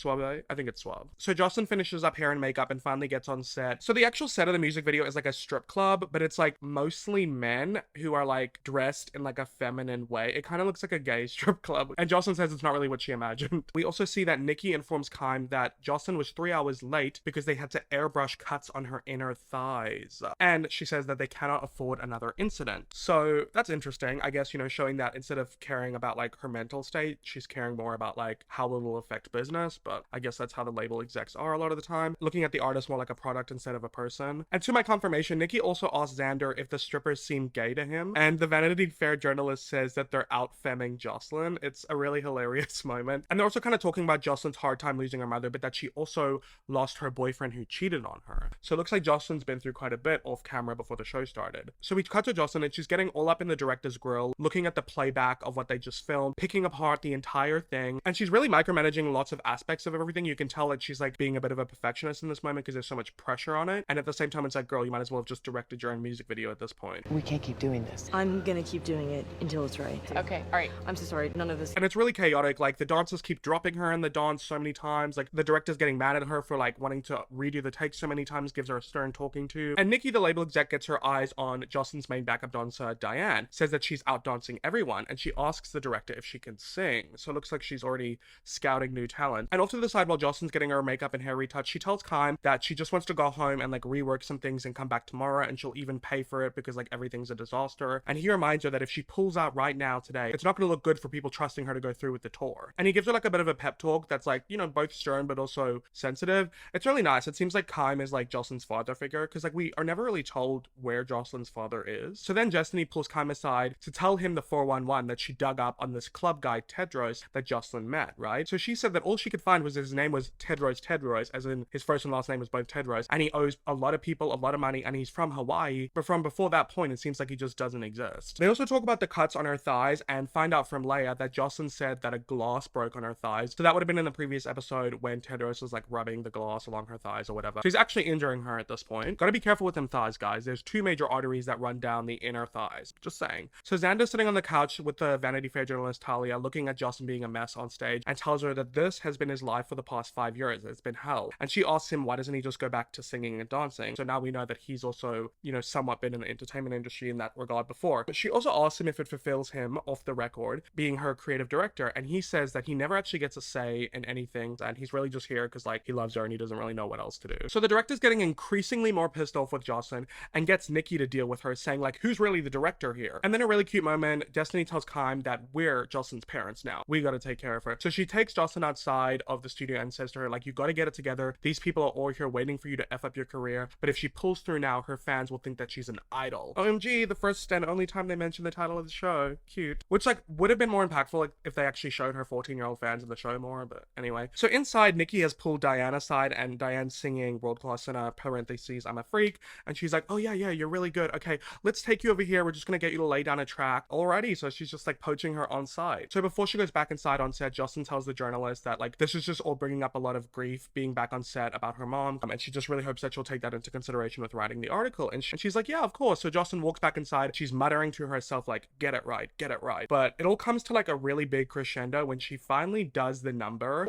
I think it's suave. So Jocelyn finishes up hair and makeup and finally gets on set. So the actual set of the music video is like a strip club, but it's like mostly men who are like dressed in like a feminine way. It kind of looks like a gay strip club, and Jocelyn says it's not really what she imagined. We also see that Nicki informs Kime that Jocelyn was 3 hours late because they had to airbrush cuts on her inner thighs, and she says that they cannot afford another incident. So that's interesting, I guess, you know, showing that instead of caring about like her mental state, she's caring more about like how it will affect business. But I guess that's how the label execs are a lot of the time, looking at the artist more like a product instead of a person. And to my my confirmation, Nikki also asked Xander if the strippers seem gay to him, and the Vanity Fair journalist says that they're out femming Jocelyn. It's a really hilarious moment. And they're also kind of talking about Jocelyn's hard time losing her mother, but that she also lost her boyfriend who cheated on her. So it looks like Jocelyn's been through quite a bit off camera before the show started. So we cut to Jocelyn and she's getting all up in the director's grill, looking at the playback of what they just filmed, picking apart the entire thing, and she's really micromanaging lots of aspects of everything. You can tell that she's like being a bit of a perfectionist in this moment because there's so much pressure on it, and at the same time it's like, girl, you might as well have just directed your own music video at this point. We can't keep doing this. I'm gonna keep doing it until it's right. Okay, all right. I'm so sorry, none of this. And it's really chaotic. Like, the dancers keep dropping her in the dance so many times. Like, the director's getting mad at her for like wanting to redo the take so many times, gives her a stern talking to. And Nikki, the label exec, gets her eyes on Jocelyn's main backup dancer, Diane, says that she's out dancing everyone, and she asks the director if she can sing. So it looks like she's already scouting new talent. And off to the side, while Jocelyn's getting her makeup and hair retouched, she tells Kime that she just wants to go home and like rework some things and come back tomorrow, and she'll even pay for it because like everything's a disaster. And he reminds her that if she pulls out right now today, it's not going to look good for people trusting her to go through with the tour. And he gives her like a bit of a pep talk that's like, you know, both stern but also sensitive. It's really nice. It seems like Kime is like Jocelyn's father figure, because like we are never really told where Jocelyn's father is. So then Destiny pulls Kime aside to tell him the 411 that she dug up on this club guy Tedros that Jocelyn met, right? So she said that all she could find was his name was Tedros, as in his first and last name was both Tedros, and he owes a lot of people a lot of money, and he's from Hawaii, but from before that point it seems like he just doesn't exist. They also talk about the cuts on her thighs and find out from Leia that Jocelyn said that a glass broke on her thighs. So that would have been in the previous episode when Tedros was like rubbing the glass along her thighs or whatever. So he's actually injuring her at this point. Gotta be careful with them thighs, guys. There's two major arteries that run down the inner thighs. Just saying. So Xander's sitting on the couch with the Vanity Fair journalist Talia, looking at Jocelyn being a mess on stage, and tells her that this has been his life for the past 5 years. It's been hell. And she asks him, why doesn't he just go back to singing and dancing? So now we know that he's also, you know, somewhat been in the entertainment industry in that regard before. But she also asks him if it fulfills him, off the record, being her creative director, and he says that he never actually gets a say in anything, and he's really just here because like he loves her and he doesn't really know what else to do. So the director's getting increasingly more pissed off with Jocelyn and gets Nikki to deal with her, saying like, who's really the director here? And then a really cute moment, Destiny tells Kime that we're Jocelyn's parents now. We gotta take care of her. So she takes Jocelyn outside of the studio and says to her like, you gotta get it together. These people are all here waiting for you to F up your career, but if she pulls through now, her fans will think that she's an idol. OMG, the first and only time they mentioned the title of the show. Cute. Which like would have been more impactful like if they actually showed her 14-year-old fans in the show more, but anyway. So inside, Nikki has pulled Diane aside, and Diane's singing World Class in a parentheses, I'm a freak, and she's like, oh yeah, you're really good. Okay, let's take you over here. We're just gonna get you to lay down a track. Alrighty, so she's just like poaching her on site. So before she goes back inside on set, Jocelyn tells the journalist that like this is just all bringing up a lot of grief being back on set about her mom, and she just really hopes that she'll take that into consideration with writing the article. And she's like, yeah, of course. So Jocelyn walks back inside. She's muttering to herself like, get it right, get it right. But it all comes to like a really big crescendo when she finally does the number.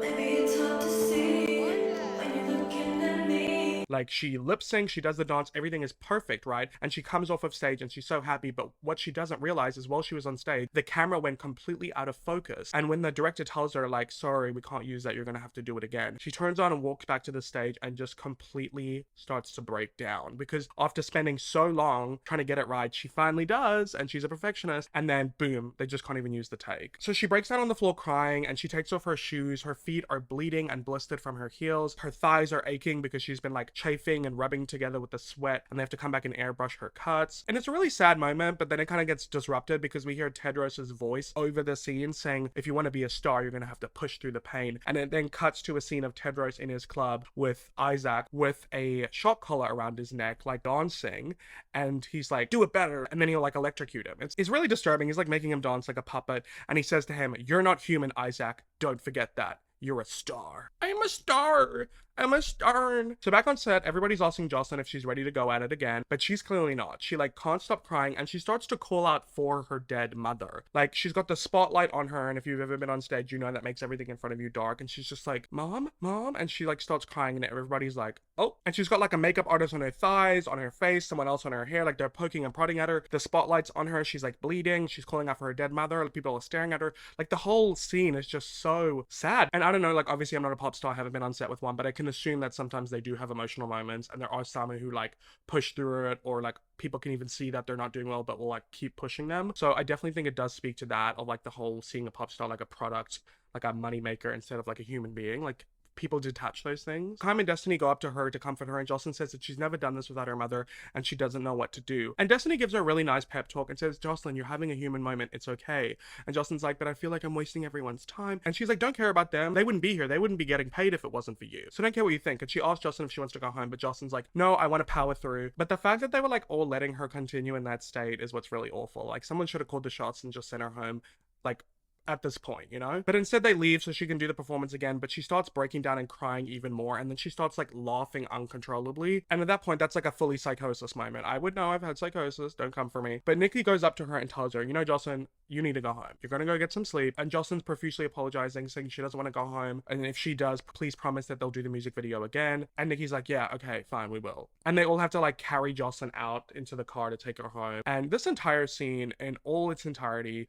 Like, she lip syncs, she does the dance, everything is perfect, right? And she comes off of stage and she's so happy, but what she doesn't realize is while she was on stage, the camera went completely out of focus. And when the director tells her like, sorry, we can't use that, you're gonna have to do it again, she turns on and walks back to the stage and just completely starts to break down, because after spending so long trying to get it right, she finally does, and she's a perfectionist, and then boom, they just can't even use the take. So she breaks down on the floor crying, and she takes off her shoes. Her feet are bleeding and blistered from her heels. Her thighs are aching because she's been like chafing and rubbing together with the sweat, and they have to come back and airbrush her cuts. And it's a really sad moment, but then it kind of gets disrupted because we hear Tedros's voice over the scene saying, if you want to be a star, you're gonna have to push through the pain. And it then cuts to a scene of Tedros in his club with Isaac with a shock collar around his neck, like dancing, and he's like, do it better, and then he'll like electrocute him. It's really disturbing. He's like making him dance like a puppet, and he says to him, you're not human, Isaac, don't forget that. You're a star. I'm a star. I'm a star. So back on set, everybody's asking Jocelyn if she's ready to go at it again, but she's clearly not. She like can't stop crying, and she starts to call out for her dead mother. Like, she's got the spotlight on her, and if you've ever been on stage, you know that makes everything in front of you dark, and she's just like, mom, and she like starts crying, and everybody's like, oh. And she's got like a makeup artist on her thighs, on her face, someone else on her hair, like they're poking and prodding at her. The spotlight's on her, she's like bleeding, she's calling out for her dead mother, people are staring at her. Like, the whole scene is just so sad. And I don't know, like, obviously I'm not a pop star, I haven't been on set with one, but I can assume that sometimes they do have emotional moments, and there are some who like push through it, or like people can even see that they're not doing well but will like keep pushing them. So I definitely think it does speak to that, of like the whole seeing a pop star like a product, like a money maker instead of like a human being. Like, people detach those things. Kym and Destiny go up to her to comfort her, and Jocelyn says that she's never done this without her mother and she doesn't know what to do. And Destiny gives her a really nice pep talk and says, Jocelyn, you're having a human moment, it's okay. And Jocelyn's like, but I feel like I'm wasting everyone's time. And she's like, don't care about them, they wouldn't be here, they wouldn't be getting paid if it wasn't for you, so don't care what you think. And she asks Jocelyn if she wants to go home, but Jocelyn's like, no, I want to power through. But the fact that they were like all letting her continue in that state is what's really awful. Like, someone should have called the shots and just sent her home, like, at this point, you know? But instead they leave so she can do the performance again, but she starts breaking down and crying even more, and then she starts like laughing uncontrollably. And at that point, that's like a fully psychosis moment. I would know, I've had psychosis, don't come for me. But Nikki goes up to her and tells her, you know, Jocelyn, you need to go home. You're gonna go get some sleep. And Jocelyn's profusely apologizing, saying she doesn't want to go home, and if she does, please promise that they'll do the music video again. And Nikki's like, yeah, okay, fine, we will. And they all have to like carry Jocelyn out into the car to take her home. And this entire scene in all its entirety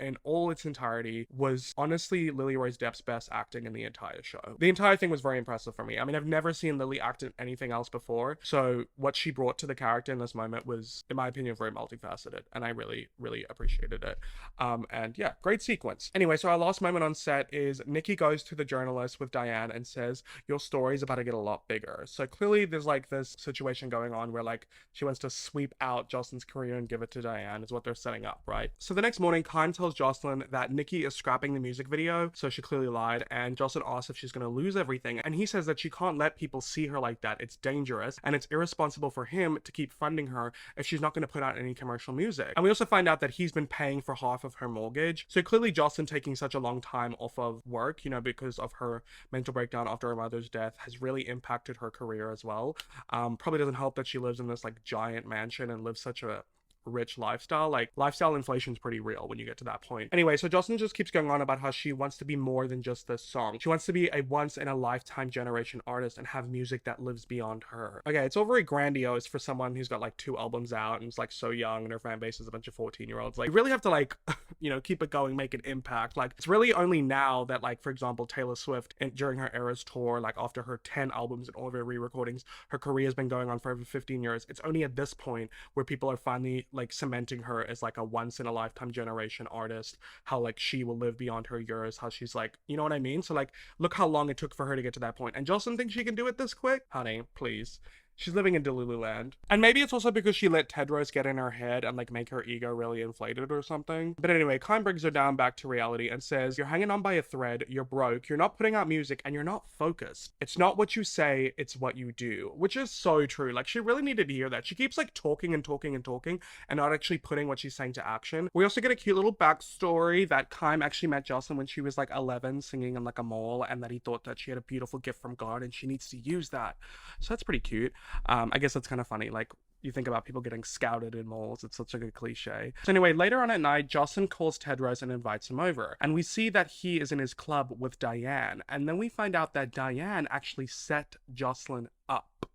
was honestly Lily Rose Depp's best acting in the entire show. The entire thing was very impressive for me. I mean, I've never seen Lily act in anything else before, so what she brought to the character in this moment was, in my opinion, very multifaceted, and I really, really appreciated it. And yeah, great sequence. Anyway, so our last moment on set is Nikki goes to the journalist with Diane and says, your story's about to get a lot bigger. So clearly there's like this situation going on where like she wants to sweep out Jocelyn's career and give it to Diane is what they're setting up, right? So the next morning, Kym tells Jocelyn that Nikki is scrapping the music video, so she clearly lied, and Jocelyn asks if she's going to lose everything, and he says that she can't let people see her like that. It's dangerous, and it's irresponsible for him to keep funding her if she's not going to put out any commercial music. And we also find out that he's been paying for half of her mortgage, so clearly Jocelyn taking such a long time off of work, you know, because of her mental breakdown after her mother's death has really impacted her career as well. Probably doesn't help that she lives in this like giant mansion and lives such a rich lifestyle. Like, lifestyle inflation is pretty real when you get to that point. Anyway, so Jocelyn just keeps going on about how she wants to be more than just this song. She wants to be a once in a lifetime generation artist and have music that lives beyond her. Okay, it's all very grandiose for someone who's got like 2 albums out and is like so young and her fan base is a bunch of 14-year-olds. Like, you really have to like, you know, keep it going, make an impact. Like, it's really only now that like, for example, Taylor Swift during her Eras tour, like after her 10 albums and all of her re-recordings, her career has been going on for over 15 years. It's only at this point where people are finally like cementing her as like a once in a lifetime generation artist, how like she will live beyond her years, how she's like, you know what I mean? So like, look how long it took for her to get to that point. And Jocelyn thinks she can do it this quick? Honey, please. She's living in Delulu land. And maybe it's also because she let Tedros get in her head and like make her ego really inflated or something. But anyway, Kym brings her down back to reality and says, you're hanging on by a thread, you're broke, you're not putting out music, and you're not focused. It's not what you say, it's what you do. Which is so true. Like, she really needed to hear that. She keeps like talking and talking and talking and not actually putting what she's saying to action. We also get a cute little backstory that Kym actually met Jocelyn when she was like 11 singing in like a mall, and that he thought that she had a beautiful gift from God and she needs to use that. So that's pretty cute. I guess that's kind of funny. Like, you think about people getting scouted in malls, it's such a good cliche. So anyway, later on at night, Jocelyn calls Tedros and invites him over. And we see that he is in his club with Diane. And then we find out that Diane actually set Jocelyn up.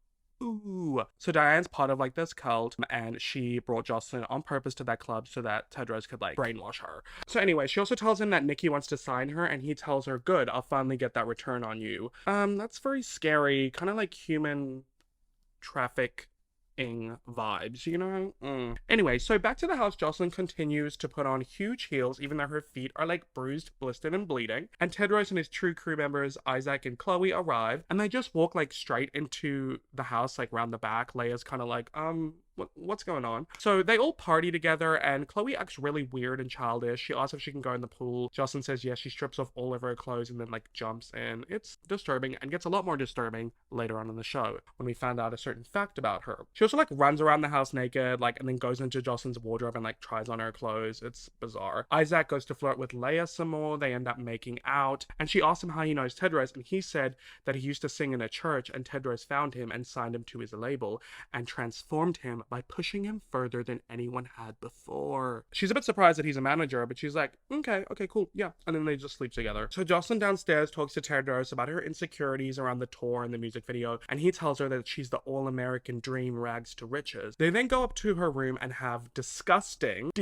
Ooh. So Diane's part of like this cult, and she brought Jocelyn on purpose to that club so that Tedros could like brainwash her. So anyway, she also tells him that Nikki wants to sign her, and he tells her, good, I'll finally get that return on you. That's very scary, kind of like human trafficking vibes, you know? Anyway, so back to the house, Jocelyn continues to put on huge heels even though her feet are like bruised, blistered, and bleeding. And Tedros and his true crew members, Isaac and Chloe, arrive, and they just walk like straight into the house, like round the back. Leia's kind of like, what's going on? So they all party together, and Chloe acts really weird and childish. She asks if she can go in the pool. Jocelyn says yes. She strips off all of her clothes and then like jumps in. It's disturbing, and gets a lot more disturbing later on in the show when we found out a certain fact about her. She also like runs around the house naked, like, and then goes into Jocelyn's wardrobe and like tries on her clothes. It's bizarre. Isaac goes to flirt with Leia some more. They end up making out, and she asks him how he knows Tedros, and he said that he used to sing in a church, and Tedros found him and signed him to his label and transformed him by pushing him further than anyone had before. She's a bit surprised that he's a manager, but she's like, okay, cool, yeah. And then they just sleep together. So Jocelyn downstairs talks to Tedros about her insecurities around the tour and the music video, and he tells her that she's the all-American dream, rags to riches. They then go up to her room and have disgusting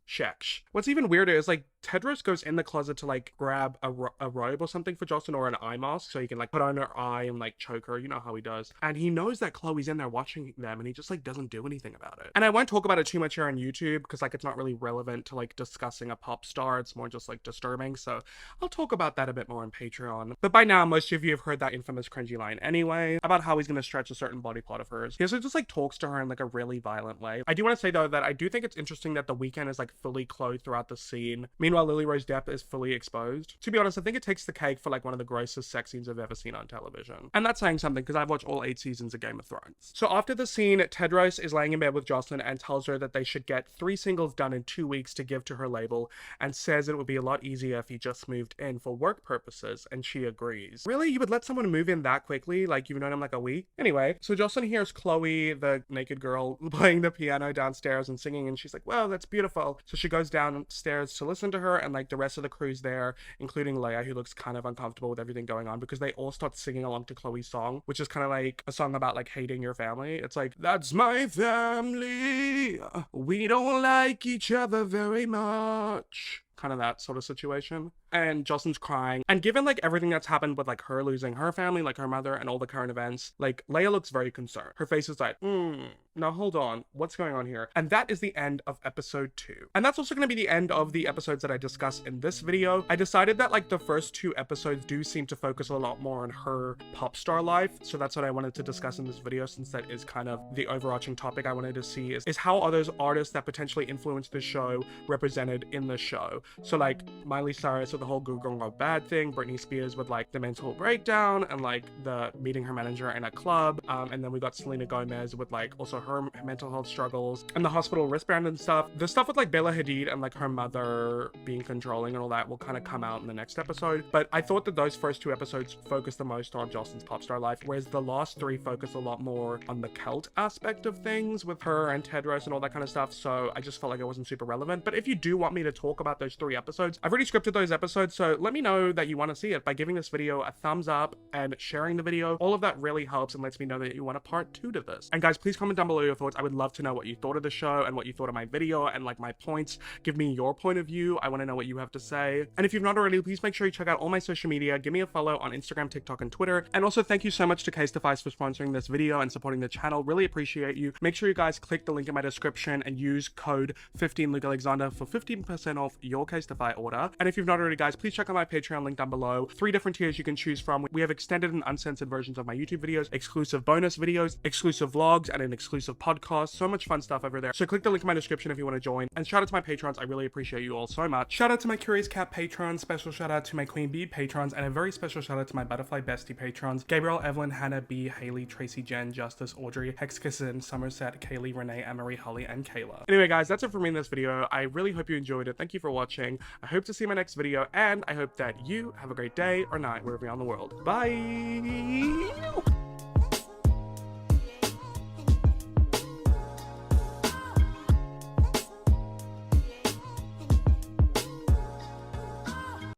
sex. What's even weirder is like Tedros goes in the closet to like grab a robe or something for Jocelyn, or an eye mask so he can like put on her eye and like choke her, you know how he does. And he knows that Chloe's in there watching them, and he just like doesn't do anything about it. And I won't talk about it too much here on YouTube because like it's not really relevant to like discussing a pop star. It's more just like disturbing, so I'll talk about that a bit more on Patreon. But by now most of you have heard that infamous cringy line anyway about how he's gonna stretch a certain body part of hers. He also just like talks to her in like a really violent way. I do want to say though that I do think it's interesting that the Weeknd is like fully clothed throughout the scene. Meanwhile, Lily Rose Depp is fully exposed. To be honest, I think it takes the cake for like one of the grossest sex scenes I've ever seen on television. And that's saying something because I've watched all 8 seasons of Game of Thrones. So after the scene, Tedros is laying in bed with Jocelyn and tells her that they should get 3 singles done in 2 weeks to give to her label, and says it would be a lot easier if he just moved in for work purposes, and she agrees. Really? You would let someone move in that quickly? Like you've known him like a week? Anyway, so Jocelyn hears Chloe, the naked girl, playing the piano downstairs and singing, and she's like, wow, that's beautiful. So she goes downstairs to listen to her, and like the rest of the crew's there, including Leia, who looks kind of uncomfortable with everything going on because they all start singing along to Chloe's song, which is kind of like a song about like hating your family. It's like, that's my family, we don't like each other very much. Kind of that sort of situation. And Jocelyn's crying. And given like everything that's happened with like her losing her family, like her mother, and all the current events, like Leia looks very concerned. Her face is like, now hold on, what's going on here? And that is the end of episode 2. And that's also going to be the end of the episodes that I discussed in this video. I decided that like the first 2 episodes do seem to focus a lot more on her pop star life. So that's what I wanted to discuss in this video, since that is kind of the overarching topic I wanted to see is how are those artists that potentially influenced the show represented in the show. So like Miley Cyrus with the whole Good Girl Not Bad thing, Britney Spears with like the mental breakdown and like the meeting her manager in a club, and then we got Selena Gomez with like also her mental health struggles and the hospital wristband and stuff. The stuff with like Bella Hadid and like her mother being controlling and all that will kind of come out in the next episode. But I thought that those first 2 episodes focused the most on Jocelyn's pop star life, whereas the last 3 focus a lot more on the cult aspect of things with her and Tedros and all that kind of stuff. So I just felt like it wasn't super relevant. But if you do want me to talk about those 3 episodes, I've already scripted those episodes, so let me know that you want to see it by giving this video a thumbs up and sharing the video. All of that really helps and lets me know that you want a part 2 to this. And guys, please comment down below your thoughts. I would love to know what you thought of the show and what you thought of my video and like my points. Give me your point of view. I want to know what you have to say. And if you've not already, please make sure you check out all my social media. Give me a follow on Instagram, TikTok, and Twitter. And also thank you so much to Casetify for sponsoring this video and supporting the channel. Really appreciate you. Make sure you guys click the link in my description and use code 15LukeAlexander for 15% off your Casetify order. And if you've not already, guys, please check out my Patreon link down below. 3 different tiers you can choose from. We have extended and uncensored versions of my YouTube videos, exclusive bonus videos, exclusive vlogs, and an exclusive podcast. So much fun stuff over there. So click the link in my description if you want to join. And shout out to my patrons. I really appreciate you all so much. Shout out to my Curious Cat patrons. Special shout out to my Queen Bee patrons. And a very special shout out to my Butterfly Bestie patrons. Gabrielle, Evelyn, Hannah, B, Haley, Tracy, Jen, Justice, Audrey, Hexkisson, Somerset, Kaylee, Renee, Emery, Holly, and Kayla. Anyway, guys, that's it for me in this video. I really hope you enjoyed it. Thank you for watching. I hope to see you in my next video, and I hope that you have a great day or night wherever you're on the world. Bye!